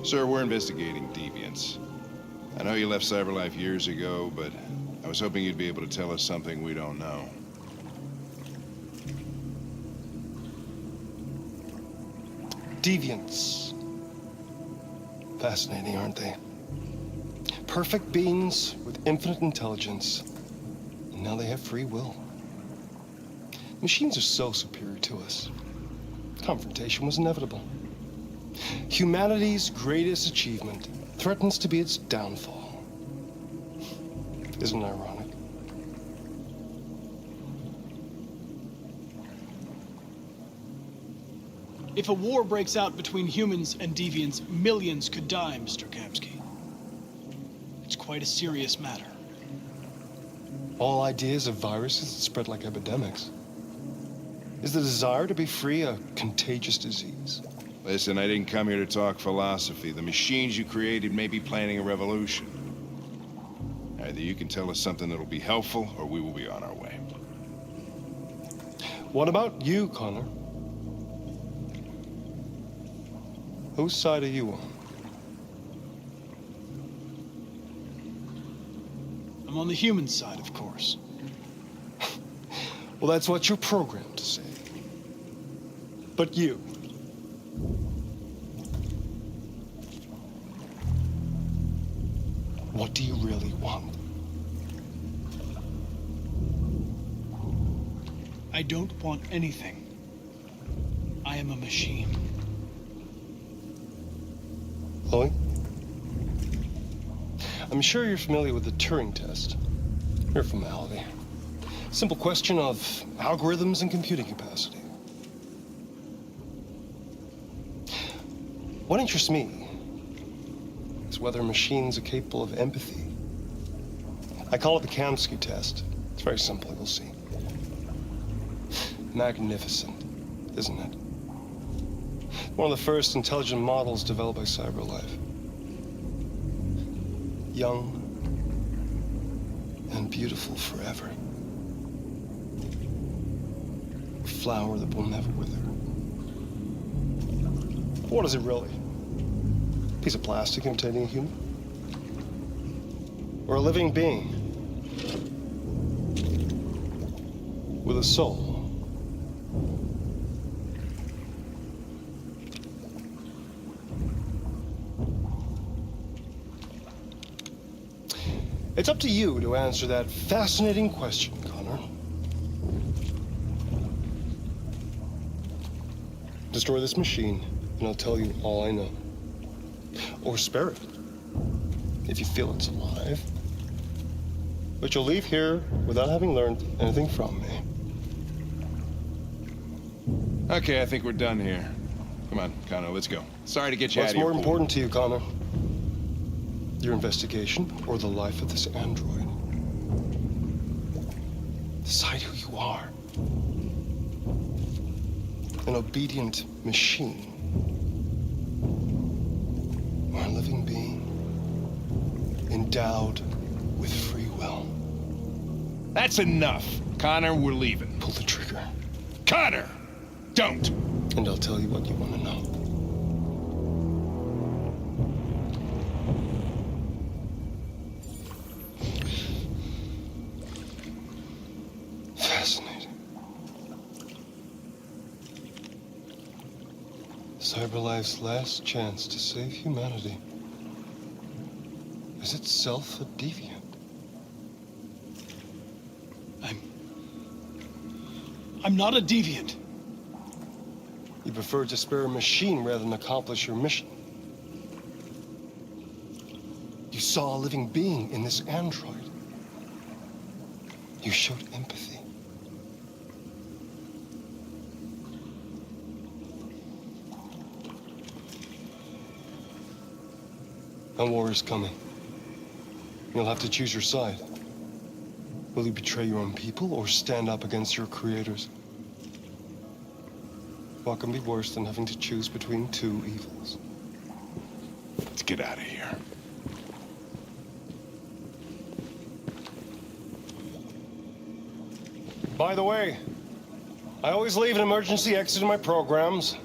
Sir, we're investigating deviants. I know you left CyberLife years ago, but I was hoping you'd be able to tell us something we don't know. Deviants. Fascinating, aren't they? Perfect beings with infinite intelligence. And now they have free will. Machines are so superior to us. Confrontation was inevitable. Humanity's greatest achievement threatens to be its downfall. Isn't it ironic? If a war breaks out between humans and deviants, millions could die, Mr. Kamsky. It's quite a serious matter. All ideas of viruses that spread like epidemics. Is the desire to be free a contagious disease? Listen, I didn't come here to talk philosophy. The machines you created may be planning a revolution. Either you can tell us something that'll be helpful, or we will be on our way. What about you, Connor? Whose side are you on? I'm on the human side, of course. Well, that's what you're programmed to say. But you... what do you really want? I don't want anything. I am a machine. Chloe? I'm sure you're familiar with the Turing test. Mere formality. Simple question of algorithms and computing capacity. What interests me is whether machines are capable of empathy. I call it the Kamsky test. It's very simple, you'll see. Magnificent, isn't it? One of the first intelligent models developed by CyberLife. Young and beautiful forever. A flower that will never wither. What is it really? A piece of plastic imitating a human? Or a living being with a soul? It's up to you to answer that fascinating question, Connor. Destroy this machine, and I'll tell you all I know. Or spare it, if you feel it's alive. But you'll leave here without having learned anything from me. Okay, I think we're done here. Come on, Connor, let's go. Sorry to get you out What's of here. more important to you, Connor? Your investigation or the life of this android? Decide who you are. An obedient machine. Or a living being endowed with free will. That's enough. Connor, we're leaving. Pull the trigger. Connor! Don't! And I'll tell you what you want to know. Fascinating. CyberLife's last chance to save humanity is itself a deviant. I'm not a deviant. You prefer to spare a machine rather than accomplish your mission. You saw a living being in this android. You showed empathy. A war is coming. You'll have to choose your side. Will you betray your own people or stand up against your creators? What can be worse than having to choose between two evils? Let's get out of here. By the way, I always leave an emergency exit in my programs.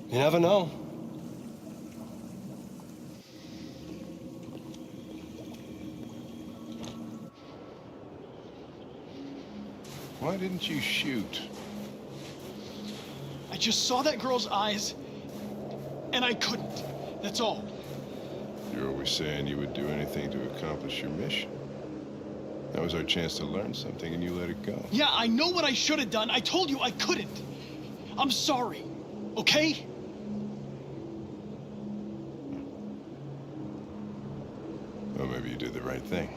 You never know. Why didn't you shoot? I just saw that girl's eyes, and I couldn't. That's all. You're always saying you would do anything to accomplish your mission. That was our chance to learn something, and you let it go. Yeah, I know what I should have done. I told you I couldn't. I'm sorry, okay? Well, maybe you did the right thing.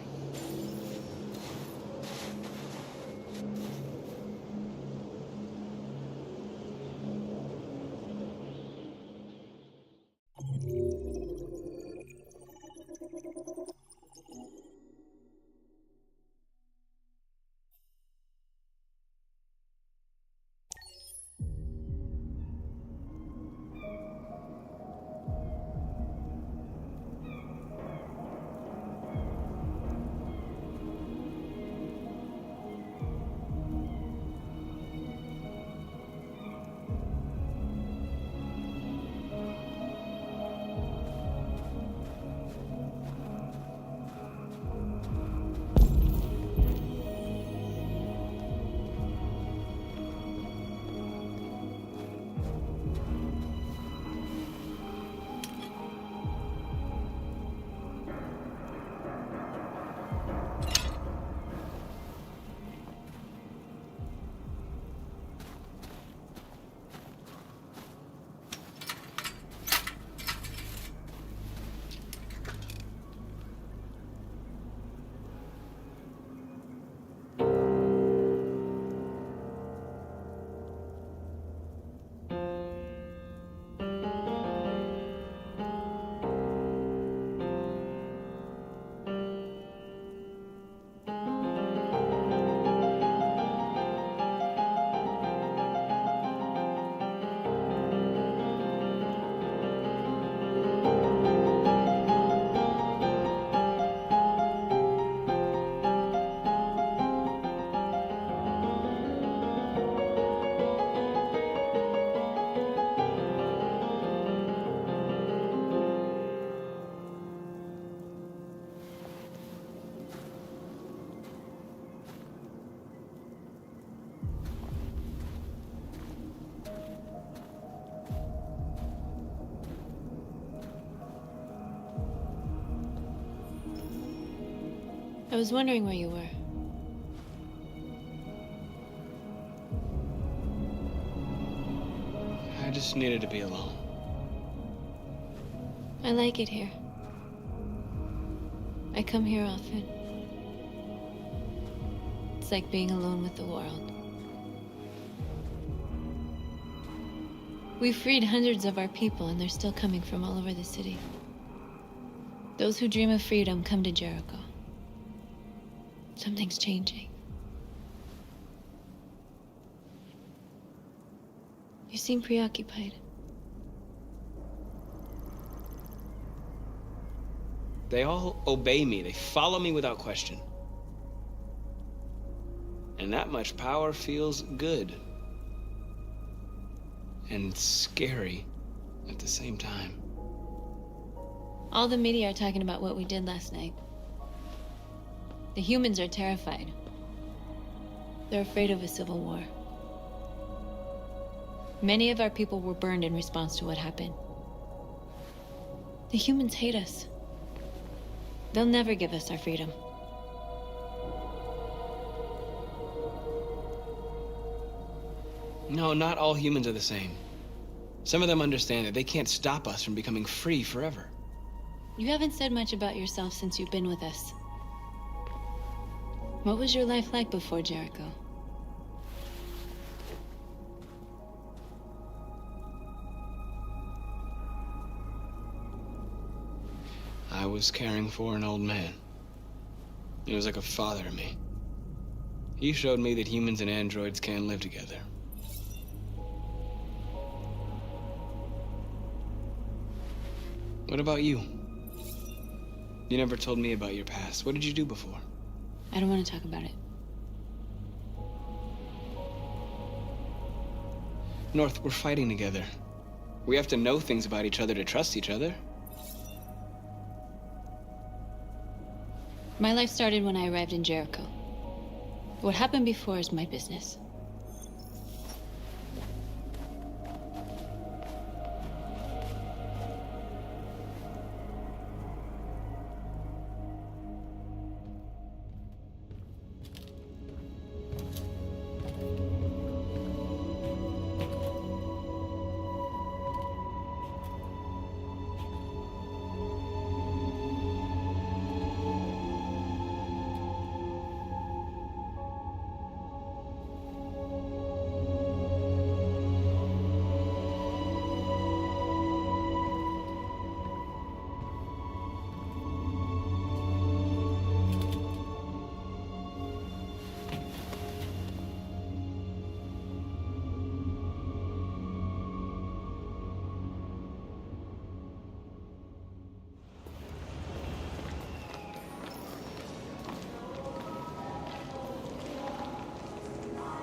I was wondering where you were. I just needed to be alone. I like it here. I come here often. It's like being alone with the world. We freed hundreds of our people, and they're still coming from all over the city. Those who dream of freedom come to Jericho. Something's changing. You seem preoccupied. They all obey me. They follow me without question. And that much power feels good. And scary at the same time. All the media are talking about what we did last night. The humans are terrified. They're afraid of a civil war. Many of our people were burned in response to what happened. The humans hate us. They'll never give us our freedom. No, not all humans are the same. Some of them understand that they can't stop us from becoming free forever. You haven't said much about yourself since you've been with us. What was your life like before Jericho? I was caring for an old man. He was like a father to me. He showed me that humans and androids can live together. What about you? You never told me about your past. What did you do before? I don't want to talk about it. North, we're fighting together. We have to know things about each other to trust each other. My life started when I arrived in Jericho. What happened before is my business.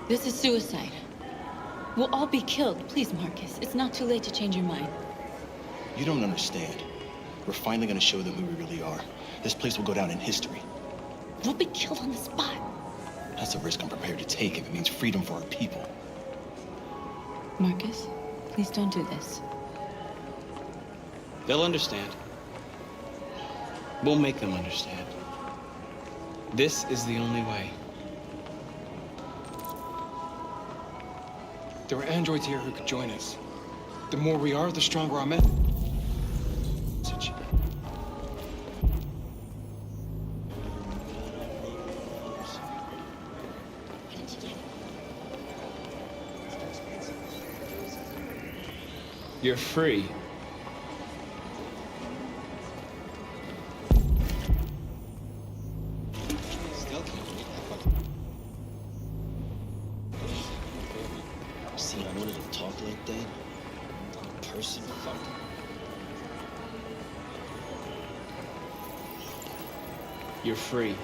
This is suicide. We'll all be killed. Please, Marcus. It's not too late to change your mind. You don't understand. We're finally gonna show them who we really are. This place will go down in history. We'll be killed on the spot. That's a risk I'm prepared to take if it means freedom for our people. Marcus, please don't do this. They'll understand. We'll make them understand. This is the only way. There are androids here who could join us. The more we are, the stronger our message. You're free. See, I wanted to talk like that. In person, fuck. You're free.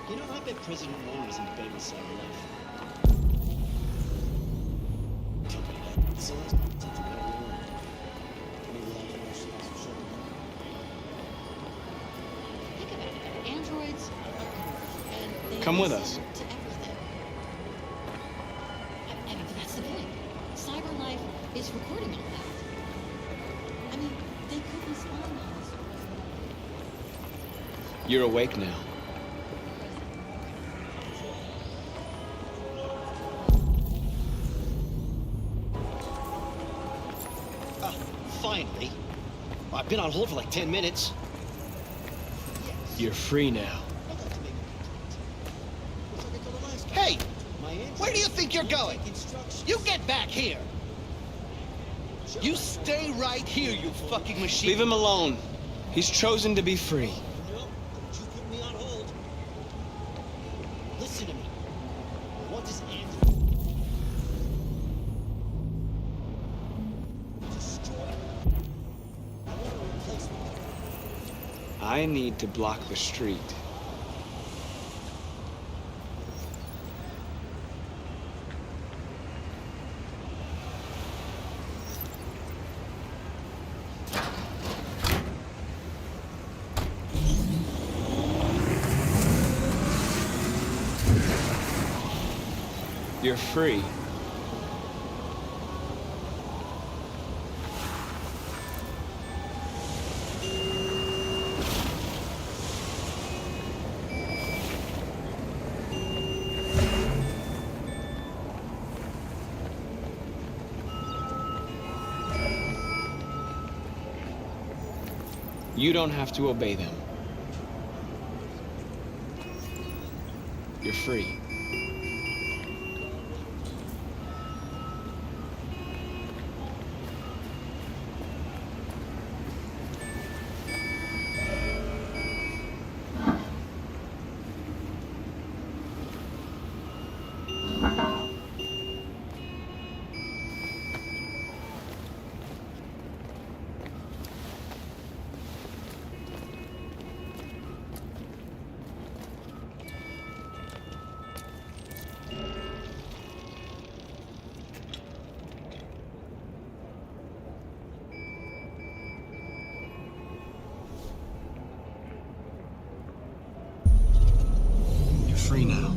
You know, I bet President Wong was in bed with Cyberlife. Think about it. Androids and they Come with listen us. to everything. I mean, that's the point. Cyberlife is recording all that. I mean, they could be spying on us. You're awake now. Finally. I've been on hold for like 10 minutes. You're free now. Hey! Where do you think you're going? You get back here! You stay right here, you fucking machine! Leave him alone. He's chosen to be free. You put me on hold. Listen to me. What does Andrew... I need to block the street. You're free. You don't have to obey them. You're free. free now.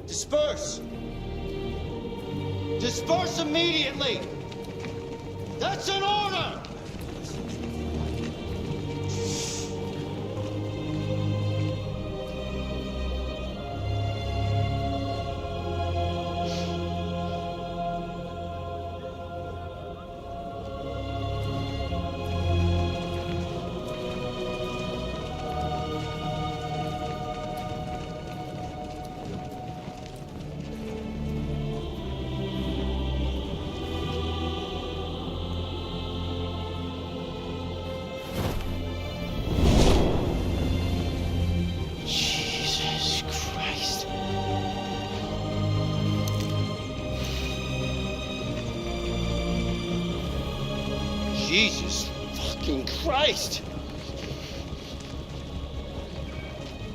Disperse! Disperse immediately! That's an order! Jesus fucking Christ!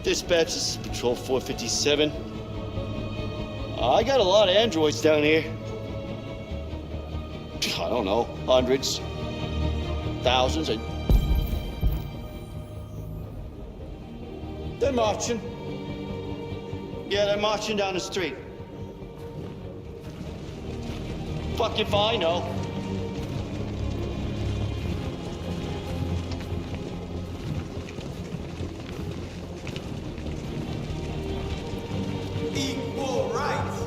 Dispatch, this is Patrol 457. I got a lot of androids down here. I don't know, hundreds, thousands. They're marching. Yeah, they're marching down the street. Fuck if I know. Equal rights.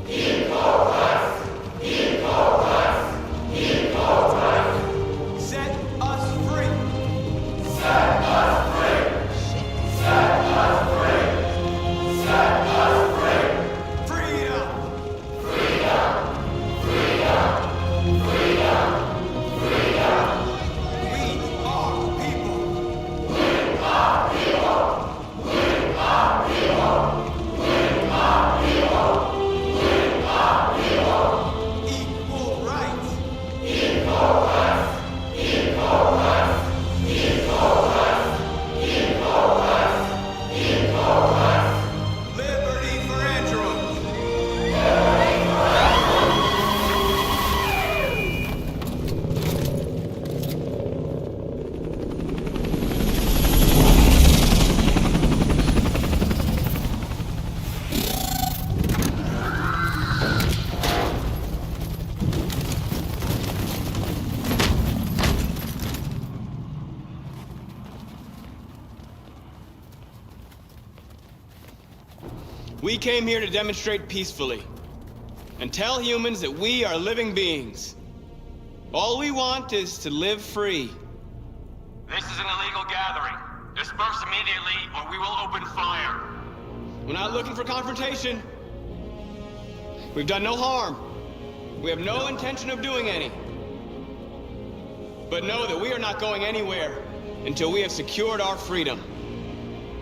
Equal rights. Equal rights. Equal rights. Set us free. Set us free. Set us free. Set us free. Freedom. Freedom. Freedom. Freedom. Freedom. We are people. We are people. We are people. Equal rights. Equal rights. Equal rights. Equal rights. Equal rights. Equal rights. Liberty for androids. Liberty for We came here to demonstrate peacefully and tell humans that we are living beings. All we want is to live free. This is an illegal gathering. Disperse immediately or we will open fire. We're not looking for confrontation. We've done no harm. We have no intention of doing any. But know that we are not going anywhere until we have secured our freedom.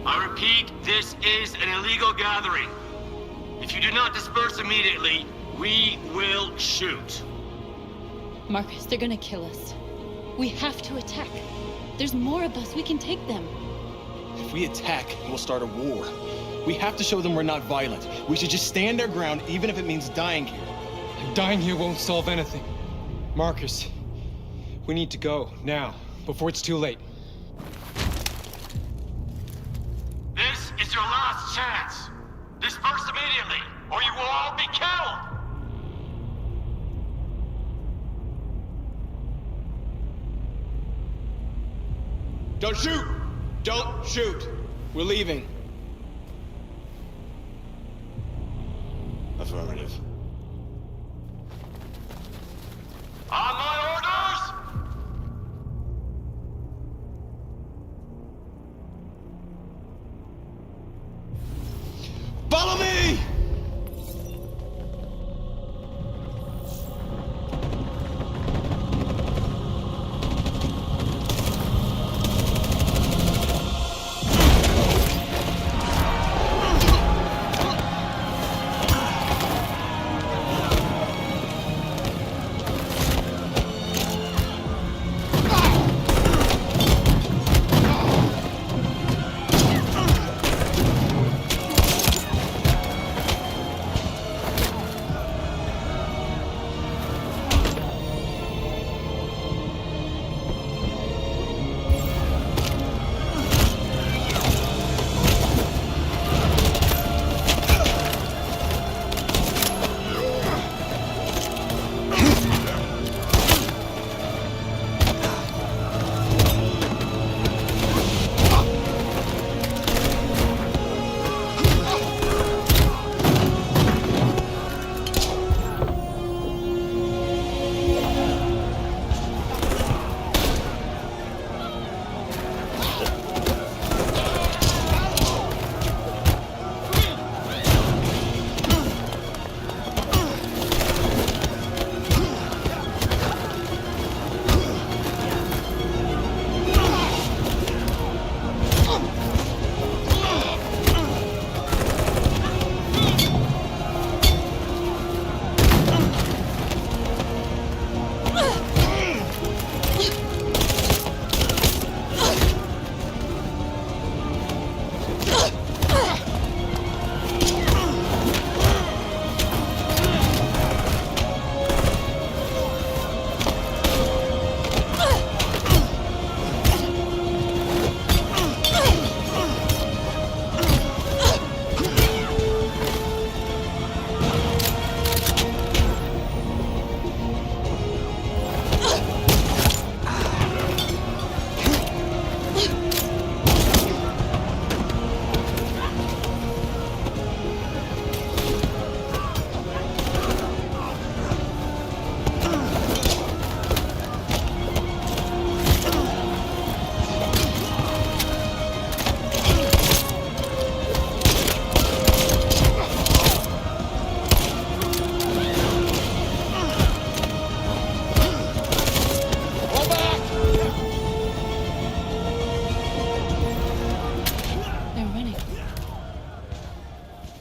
I repeat, this is an illegal gathering. If you do not disperse immediately, we will shoot. Marcus, they're gonna kill us. We have to attack. There's more of us. We can take them. If we attack, we'll start a war. We have to show them we're not violent. We should just stand our ground, even if it means dying here. And dying here won't solve anything. Marcus, we need to go, now, before it's too late. This is your last chance. Disperse immediately, or you will all be killed! Don't shoot! Don't shoot! We're leaving. Affirmative. On my orders! Follow me!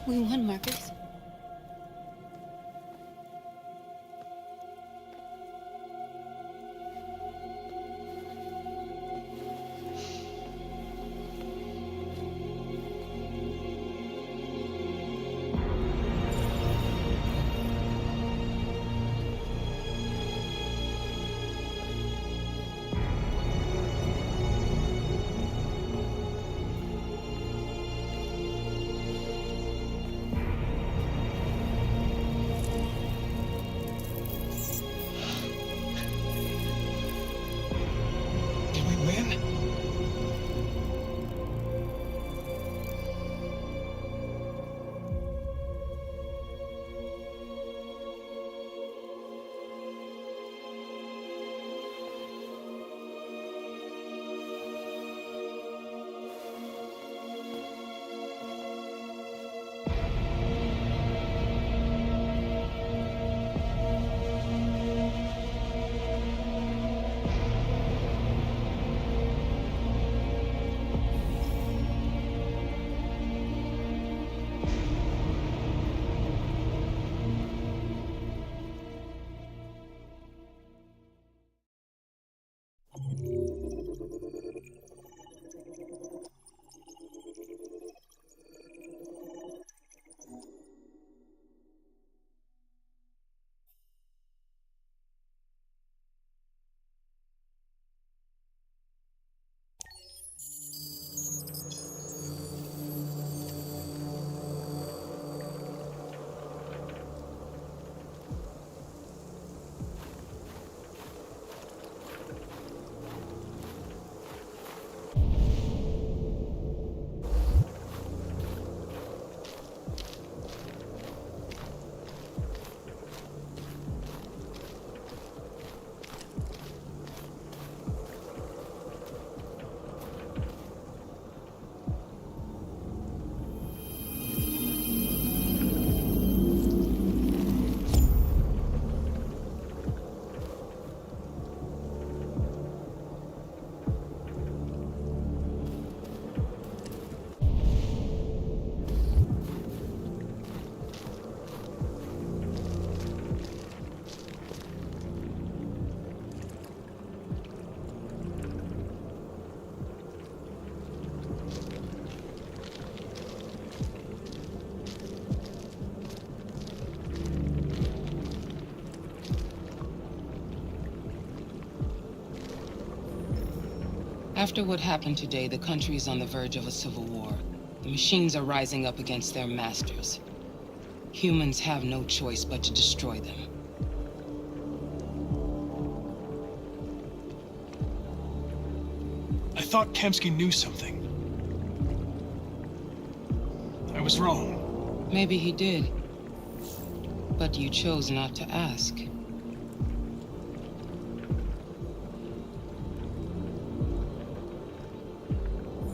We won, Marcus. After what happened today, the country is on the verge of a civil war. The machines are rising up against their masters. Humans have no choice but to destroy them. I thought Kamsky knew something. I was wrong. Maybe he did. But you chose not to ask.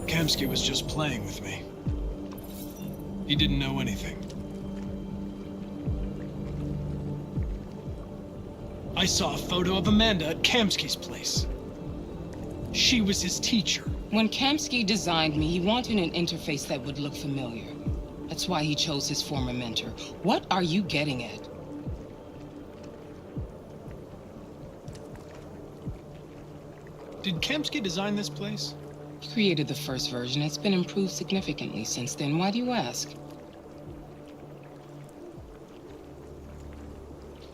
Kamsky was just playing with me. He didn't know anything. I saw a photo of Amanda at Kamsky's place. She was his teacher. When Kamsky designed me, he wanted an interface that would look familiar. That's why he chose his former mentor. What are you getting at? Did Kamsky design this place? He created the first version. It's been improved significantly since then. Why do you ask?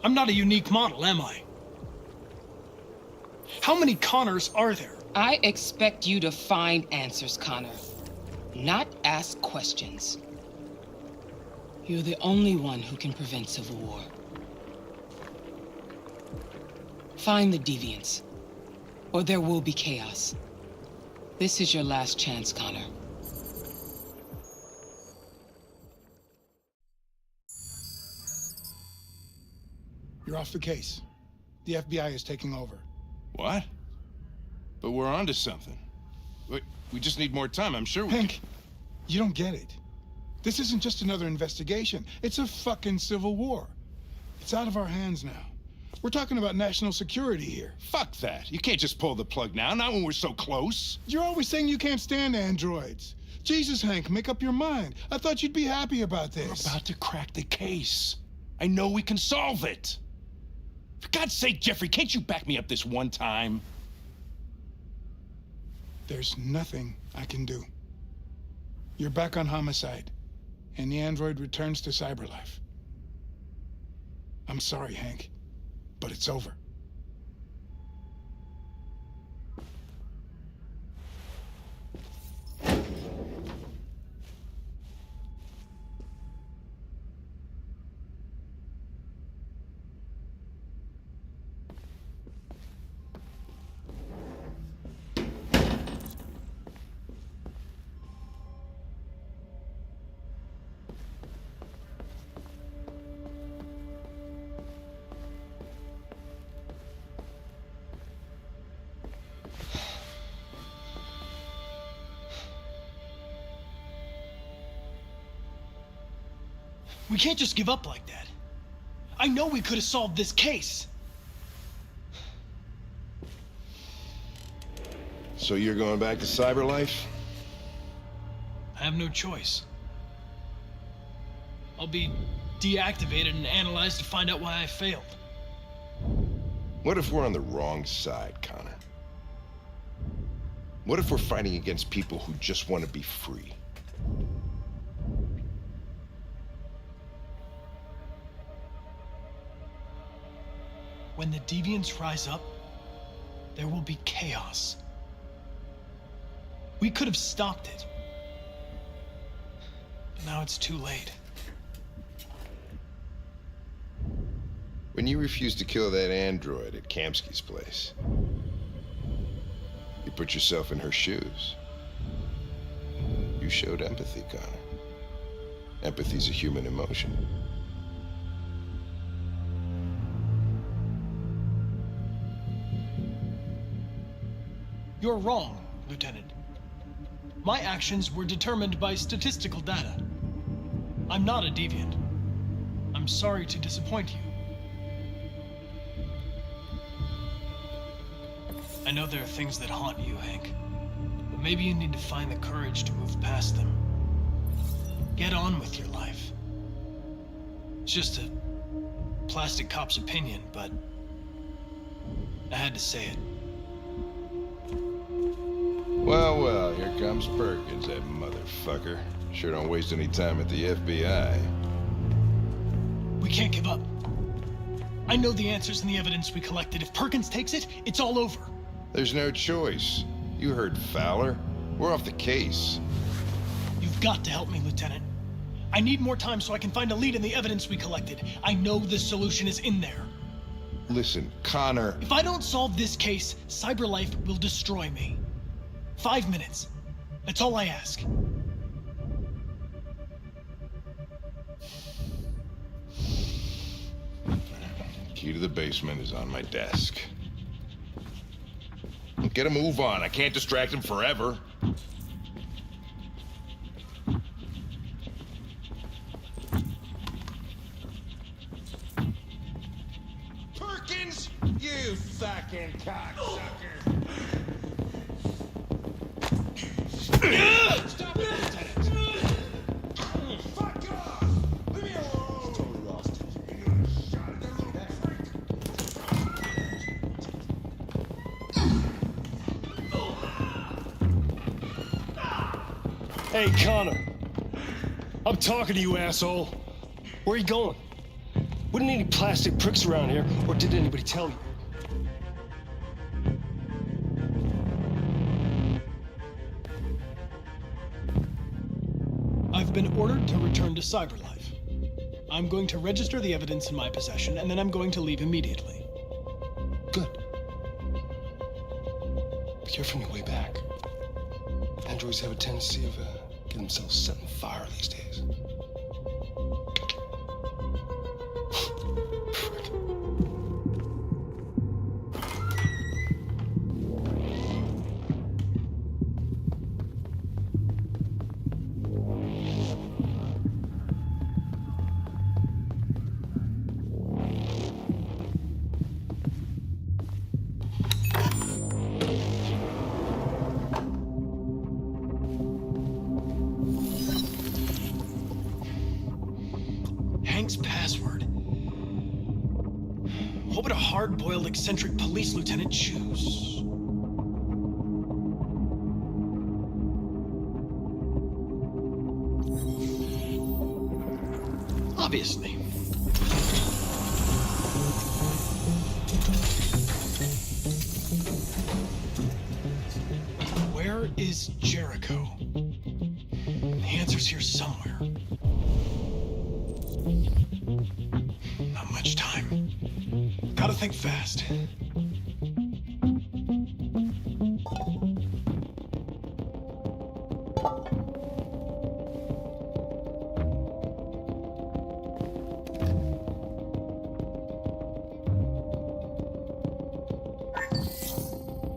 I'm not a unique model, am I? How many Connors are there? I expect you to find answers, Connor. Not ask questions. You're the only one who can prevent civil war. Find the deviants, or there will be chaos. This is your last chance, Connor. You're off the case. The FBI is taking over. What? But we're onto something. We just need more time, I'm sure we Hank, you don't get it. This isn't just another investigation. It's a fucking civil war. It's out of our hands now. We're talking about national security here. Fuck that. You can't just pull the plug now, not when we're so close. You're always saying you can't stand androids. Jesus, Hank, make up your mind. I thought you'd be happy about this. We're about to crack the case. I know we can solve it. For God's sake, Jeffrey, can't you back me up this one time? There's nothing I can do. You're back on homicide, and the android returns to Cyberlife. I'm sorry, Hank, but it's over. We can't just give up like that. I know we could have solved this case. So you're going back to Cyberlife? I have no choice. I'll be deactivated and analyzed to find out why I failed. What if we're on the wrong side, Connor? What if we're fighting against people who just want to be free? When the deviants rise up, there will be chaos. We could have stopped it. But now it's too late. When you refused to kill that android at Kamsky's place, you put yourself in her shoes. You showed empathy, Connor. Empathy's a human emotion. You're wrong, Lieutenant. My actions were determined by statistical data. I'm not a deviant. I'm sorry to disappoint you. I know there are things that haunt you, Hank, but maybe you need to find the courage to move past them. Get on with your life. It's just a plastic cop's opinion, but I had to say it. Well, well, here comes Perkins, that motherfucker. Sure don't waste any time at the FBI. We can't give up. I know the answers and the evidence we collected. If Perkins takes it, it's all over. There's no choice. You heard Fowler. We're off the case. You've got to help me, Lieutenant. I need more time so I can find a lead in the evidence we collected. I know the solution is in there. Listen, Connor... If I don't solve this case, CyberLife will destroy me. 5 minutes. That's all I ask. Key to the basement is on my desk. Get a move on. I can't distract him forever. Perkins! You fucking cocksucker! Stop it, Lieutenant! Fuck off! Leave me alone! Totally lost. Shot at that little Hey, Connor. I'm talking to you, asshole. Where are you going? Wouldn't any plastic pricks around here, or did anybody tell you? I've been ordered to return to CyberLife. I'm going to register the evidence in my possession, and then I'm going to leave immediately. Good. Be careful on your way back. Androids have a tendency of getting themselves set on fire these days. Hank's password. What would a hard-boiled, eccentric police lieutenant choose? Obviously. Where is Jericho? The answer's here somewhere. Not much time. Gotta think fast.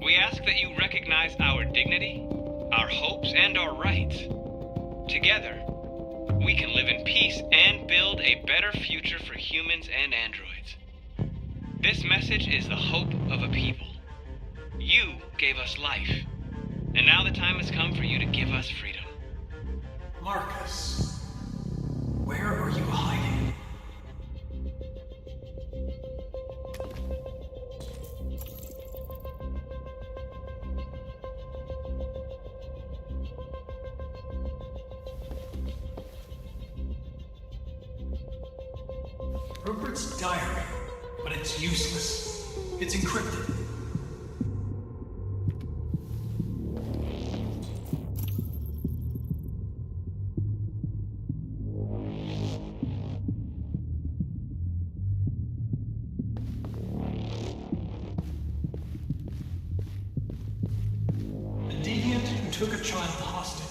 We ask that you recognize our dignity, our hopes, and our rights. Together, we can live in peace and build a better future for humans and androids. This message is the hope of a people. You gave us life, and now the time has come for you to give us freedom. Marcus, where are you hiding? Rupert's diary, but it's useless. It's encrypted. A deviant who took a child hostage.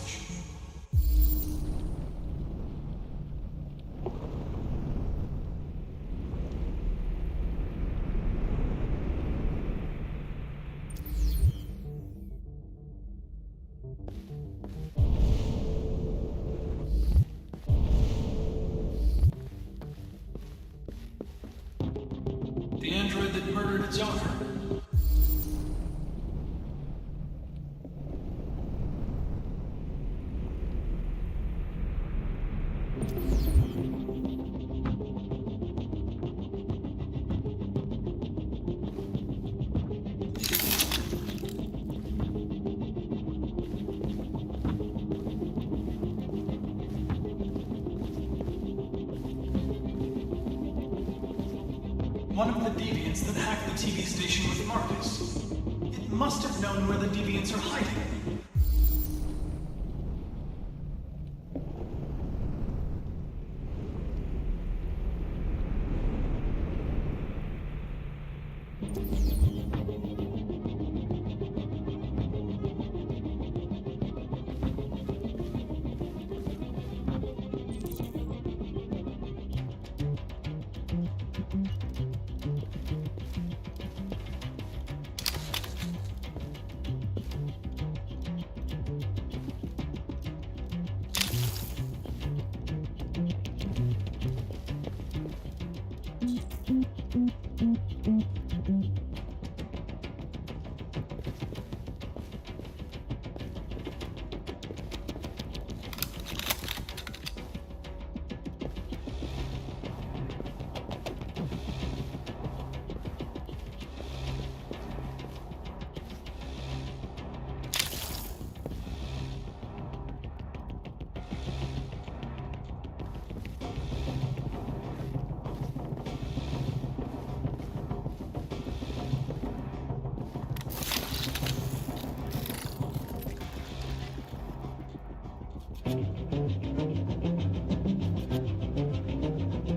The android that murdered its owner. One of the deviants that hacked the TV station with Marcus. It It must have known where the deviants are hiding.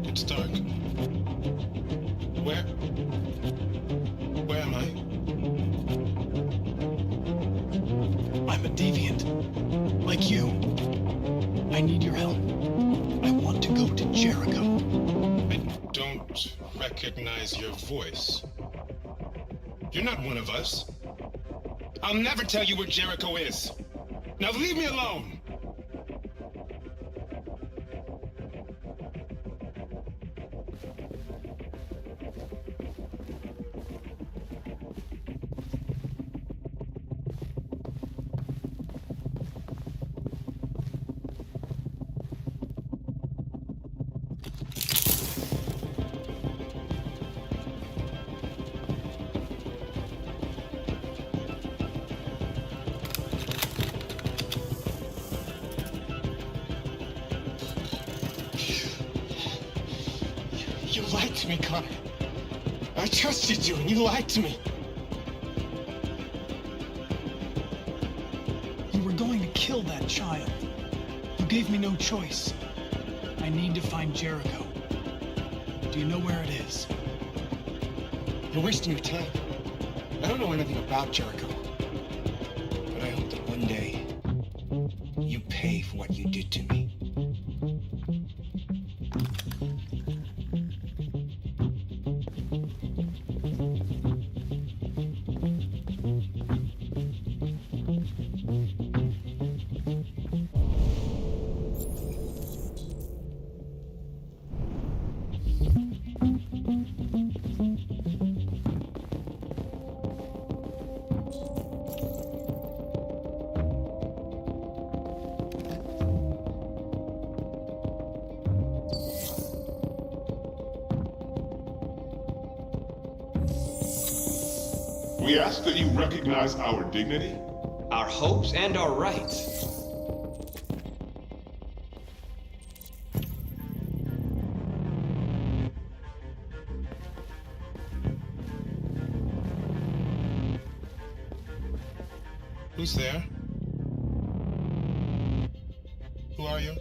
It's dark. Where am I? I'm a deviant. Like you. I need your help. I want to go to Jericho. I don't recognize your voice. You're not one of us. I'll never tell you where Jericho is. Now leave me alone. You lied to me, Connor. I trusted you, and you lied to me. You were going to kill that child. You gave me no choice. I need to find Jericho. Do you know where it is? You're wasting your time. I don't know anything about Jericho. But I hope that one day you pay for what you did to me. We ask that you recognize our dignity, our hopes, and our rights. Who's there? Who are you?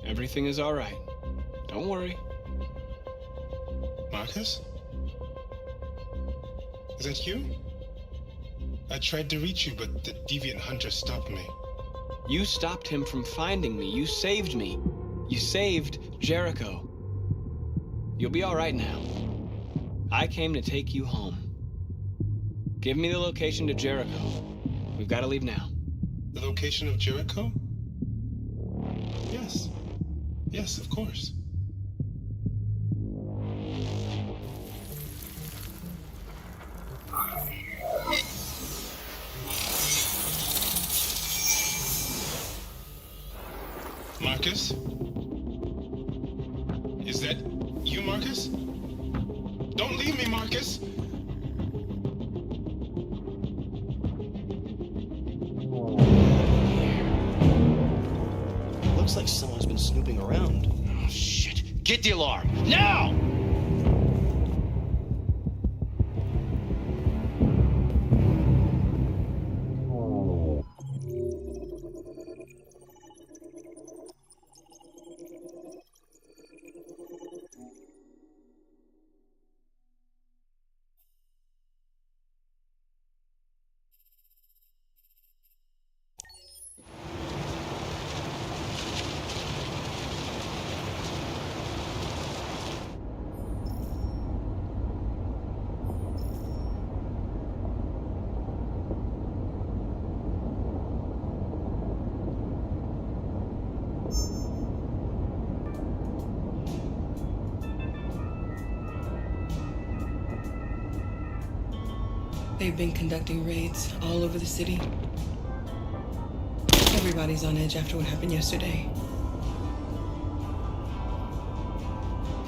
Everything is all right. Don't worry. Marcus? Is that you? I tried to reach you, but the deviant hunter stopped me. You stopped him from finding me. You saved me. You saved Jericho. You'll be all right now. I came to take you home. Give me the location to Jericho. We've got to leave now. The location of Jericho? Yes. Yes, of course. Marcus? Is that you, Marcus? Don't leave me, Marcus! Looks like someone's been snooping around. Oh, shit. Get the alarm! Now! They've been conducting raids all over the city. Everybody's on edge after what happened yesterday.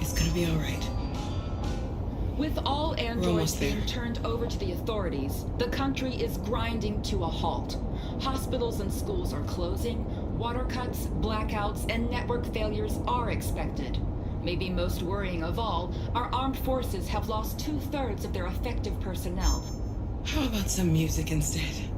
It's gonna be all right. With all androids almost there. being turned over to the authorities, the country is grinding to a halt. Hospitals and schools are closing, water cuts, blackouts, and network failures are expected. Maybe most worrying of all, our armed forces have lost 2/3 of their effective personnel. How about some music instead?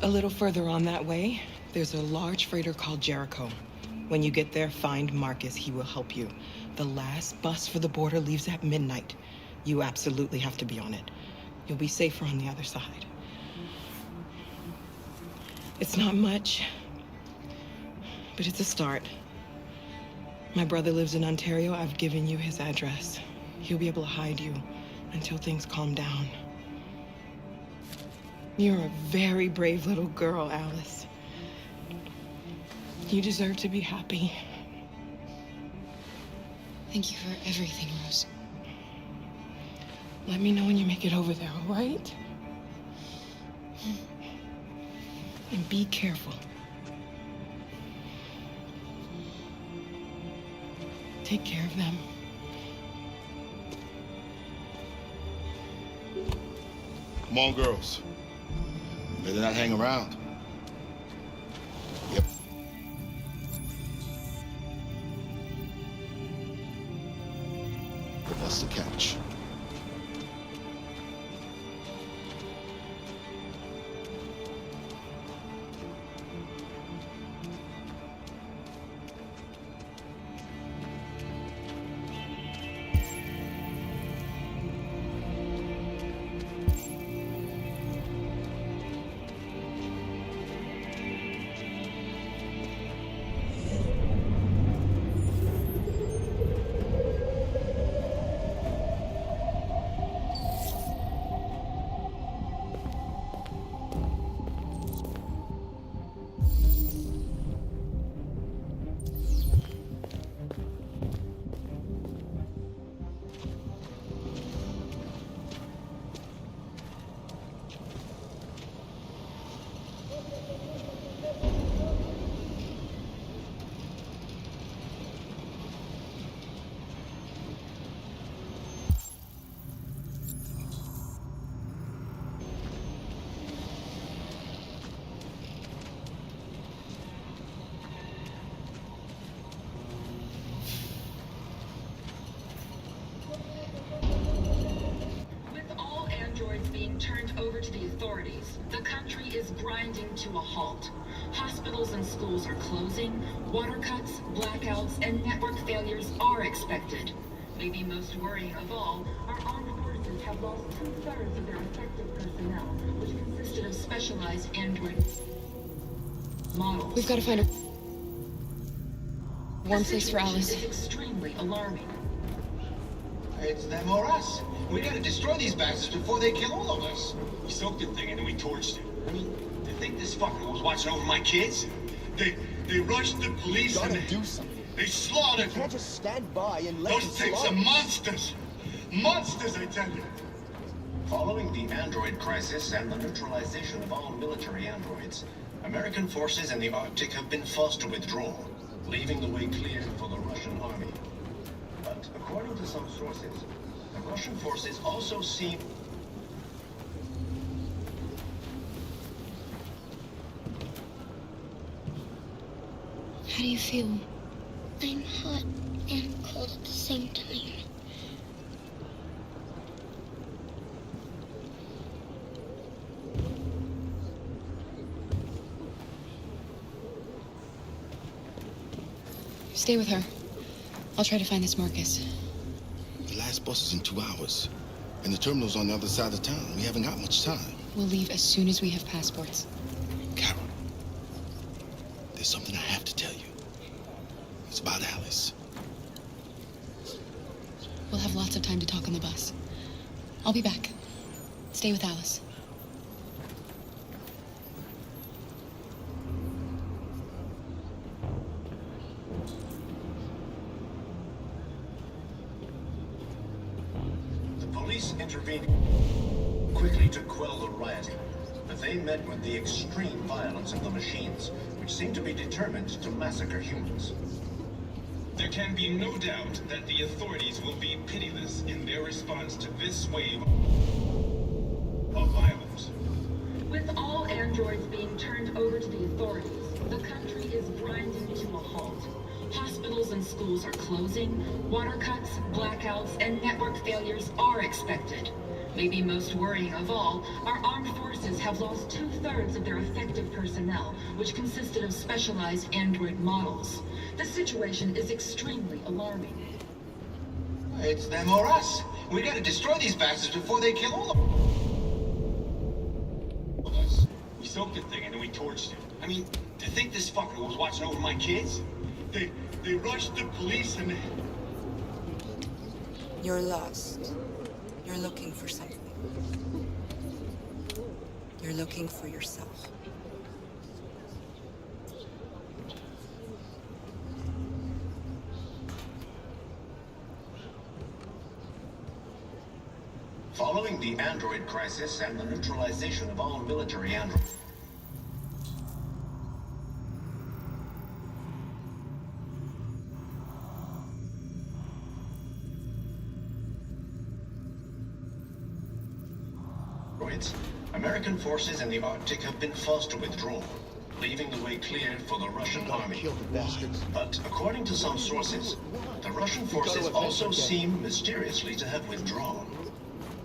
A little further on that way, there's a large freighter called Jericho. When you get there, find Marcus. He will help you. The last bus for the border leaves at midnight. You absolutely have to be on it. You'll be safer on the other side. It's not much, but it's a start. My brother lives in Ontario. I've given you his address. He'll be able to hide you until things calm down. You're a very brave little girl, Alice. You deserve to be happy. Thank you for everything, Rose. Let me know when you make it over there, all right? And be careful. Take care of them. Come on, girls. Better not hang around. Yep. But that's the catch. Turned over to the authorities. The country is grinding to a halt. Hospitals and schools are closing, water cuts, blackouts, and network failures are expected. Maybe most worrying of all, our armed forces have lost 2/3 of their effective personnel, which consisted of specialized android models. We've got to find a warm place for Alice. It's extremely alarming. It's them or us. We gotta destroy these bastards before they kill all of us. We soaked the thing and then we torched it. I mean, they think this fucker was watching over my kids? They rushed the police and they do something. They slaughtered You can't just stand by and let those things are monsters. Monsters, I tell you. Following the android crisis and the neutralization of all military androids, American forces in the Arctic have been forced to withdraw, leaving the way clear for the Russian army. But according to some sources, the Russian forces also seem... How do you feel? I'm hot and cold at the same time. Stay with her. I'll try to find this Marcus. The last bus is in 2 hours. And the terminal's on the other side of town. We haven't got much time. We'll leave as soon as we have passports. Carol, there's something I have to tell you. It's about Alice. We'll have lots of time to talk on the bus. I'll be back. Stay with Alice. The police intervened quickly to quell the rioting, but they met with the extreme violence of the machines, which seemed to be determined to massacre humans. There can be no doubt that the authorities will be pitiless in their response to this wave of violence. With all androids being turned over to the authorities, the country is grinding to a halt. Hospitals and schools are closing, water cuts, blackouts, and network failures are expected. Maybe most worrying of all, our armed forces have lost 2/3 of their effective personnel, which consisted of specialized android models. The situation is extremely alarming. It's them or us. We gotta destroy these bastards before they kill all of us. We soaked the thing and then we torched it. I mean, to think this fucker was watching over my kids? They rushed the police and... You're lost. You're looking for something. You're looking for yourself. Following the android crisis and the neutralization of all military androids, American forces in the Arctic have been forced to withdraw, leaving the way cleared for the Russian army. But according to some sources, the Russian forces also seem mysteriously to have withdrawn.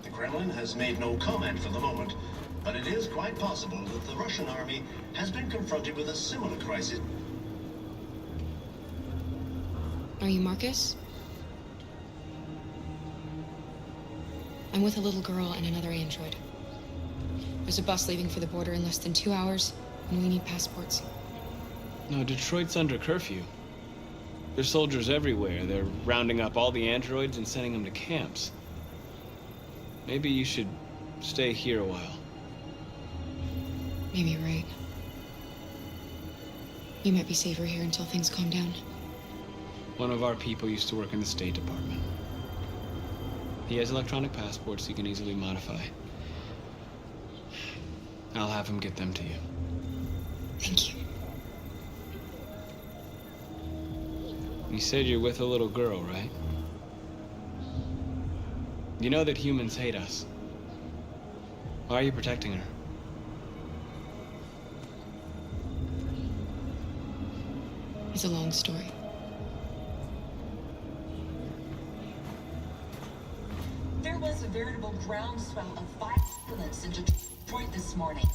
The Kremlin has made no comment for the moment, but it is quite possible that the Russian army has been confronted with a similar crisis. Are you Marcus? I'm with a little girl and another android. There's a bus leaving for the border in less than 2 hours, and we need passports. No, Detroit's under curfew. There's soldiers everywhere. They're rounding up all the androids and sending them to camps. Maybe you should stay here a while. Maybe you're right. You might be safer here until things calm down. One of our people used to work in the State Department. He has electronic passports he can easily modify. I'll have him get them to you. Thank you. You said you're with a little girl, right? You know that humans hate us. Why are you protecting her? It's a long story. There was a veritable groundswell of violence in Detroit this morning.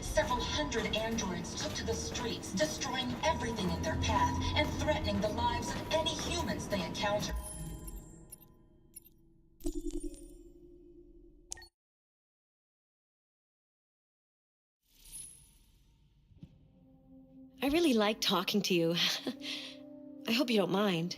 Several hundred androids took to the streets, destroying everything in their path and threatening the lives of any humans they encountered. I really like talking to you. I hope you don't mind.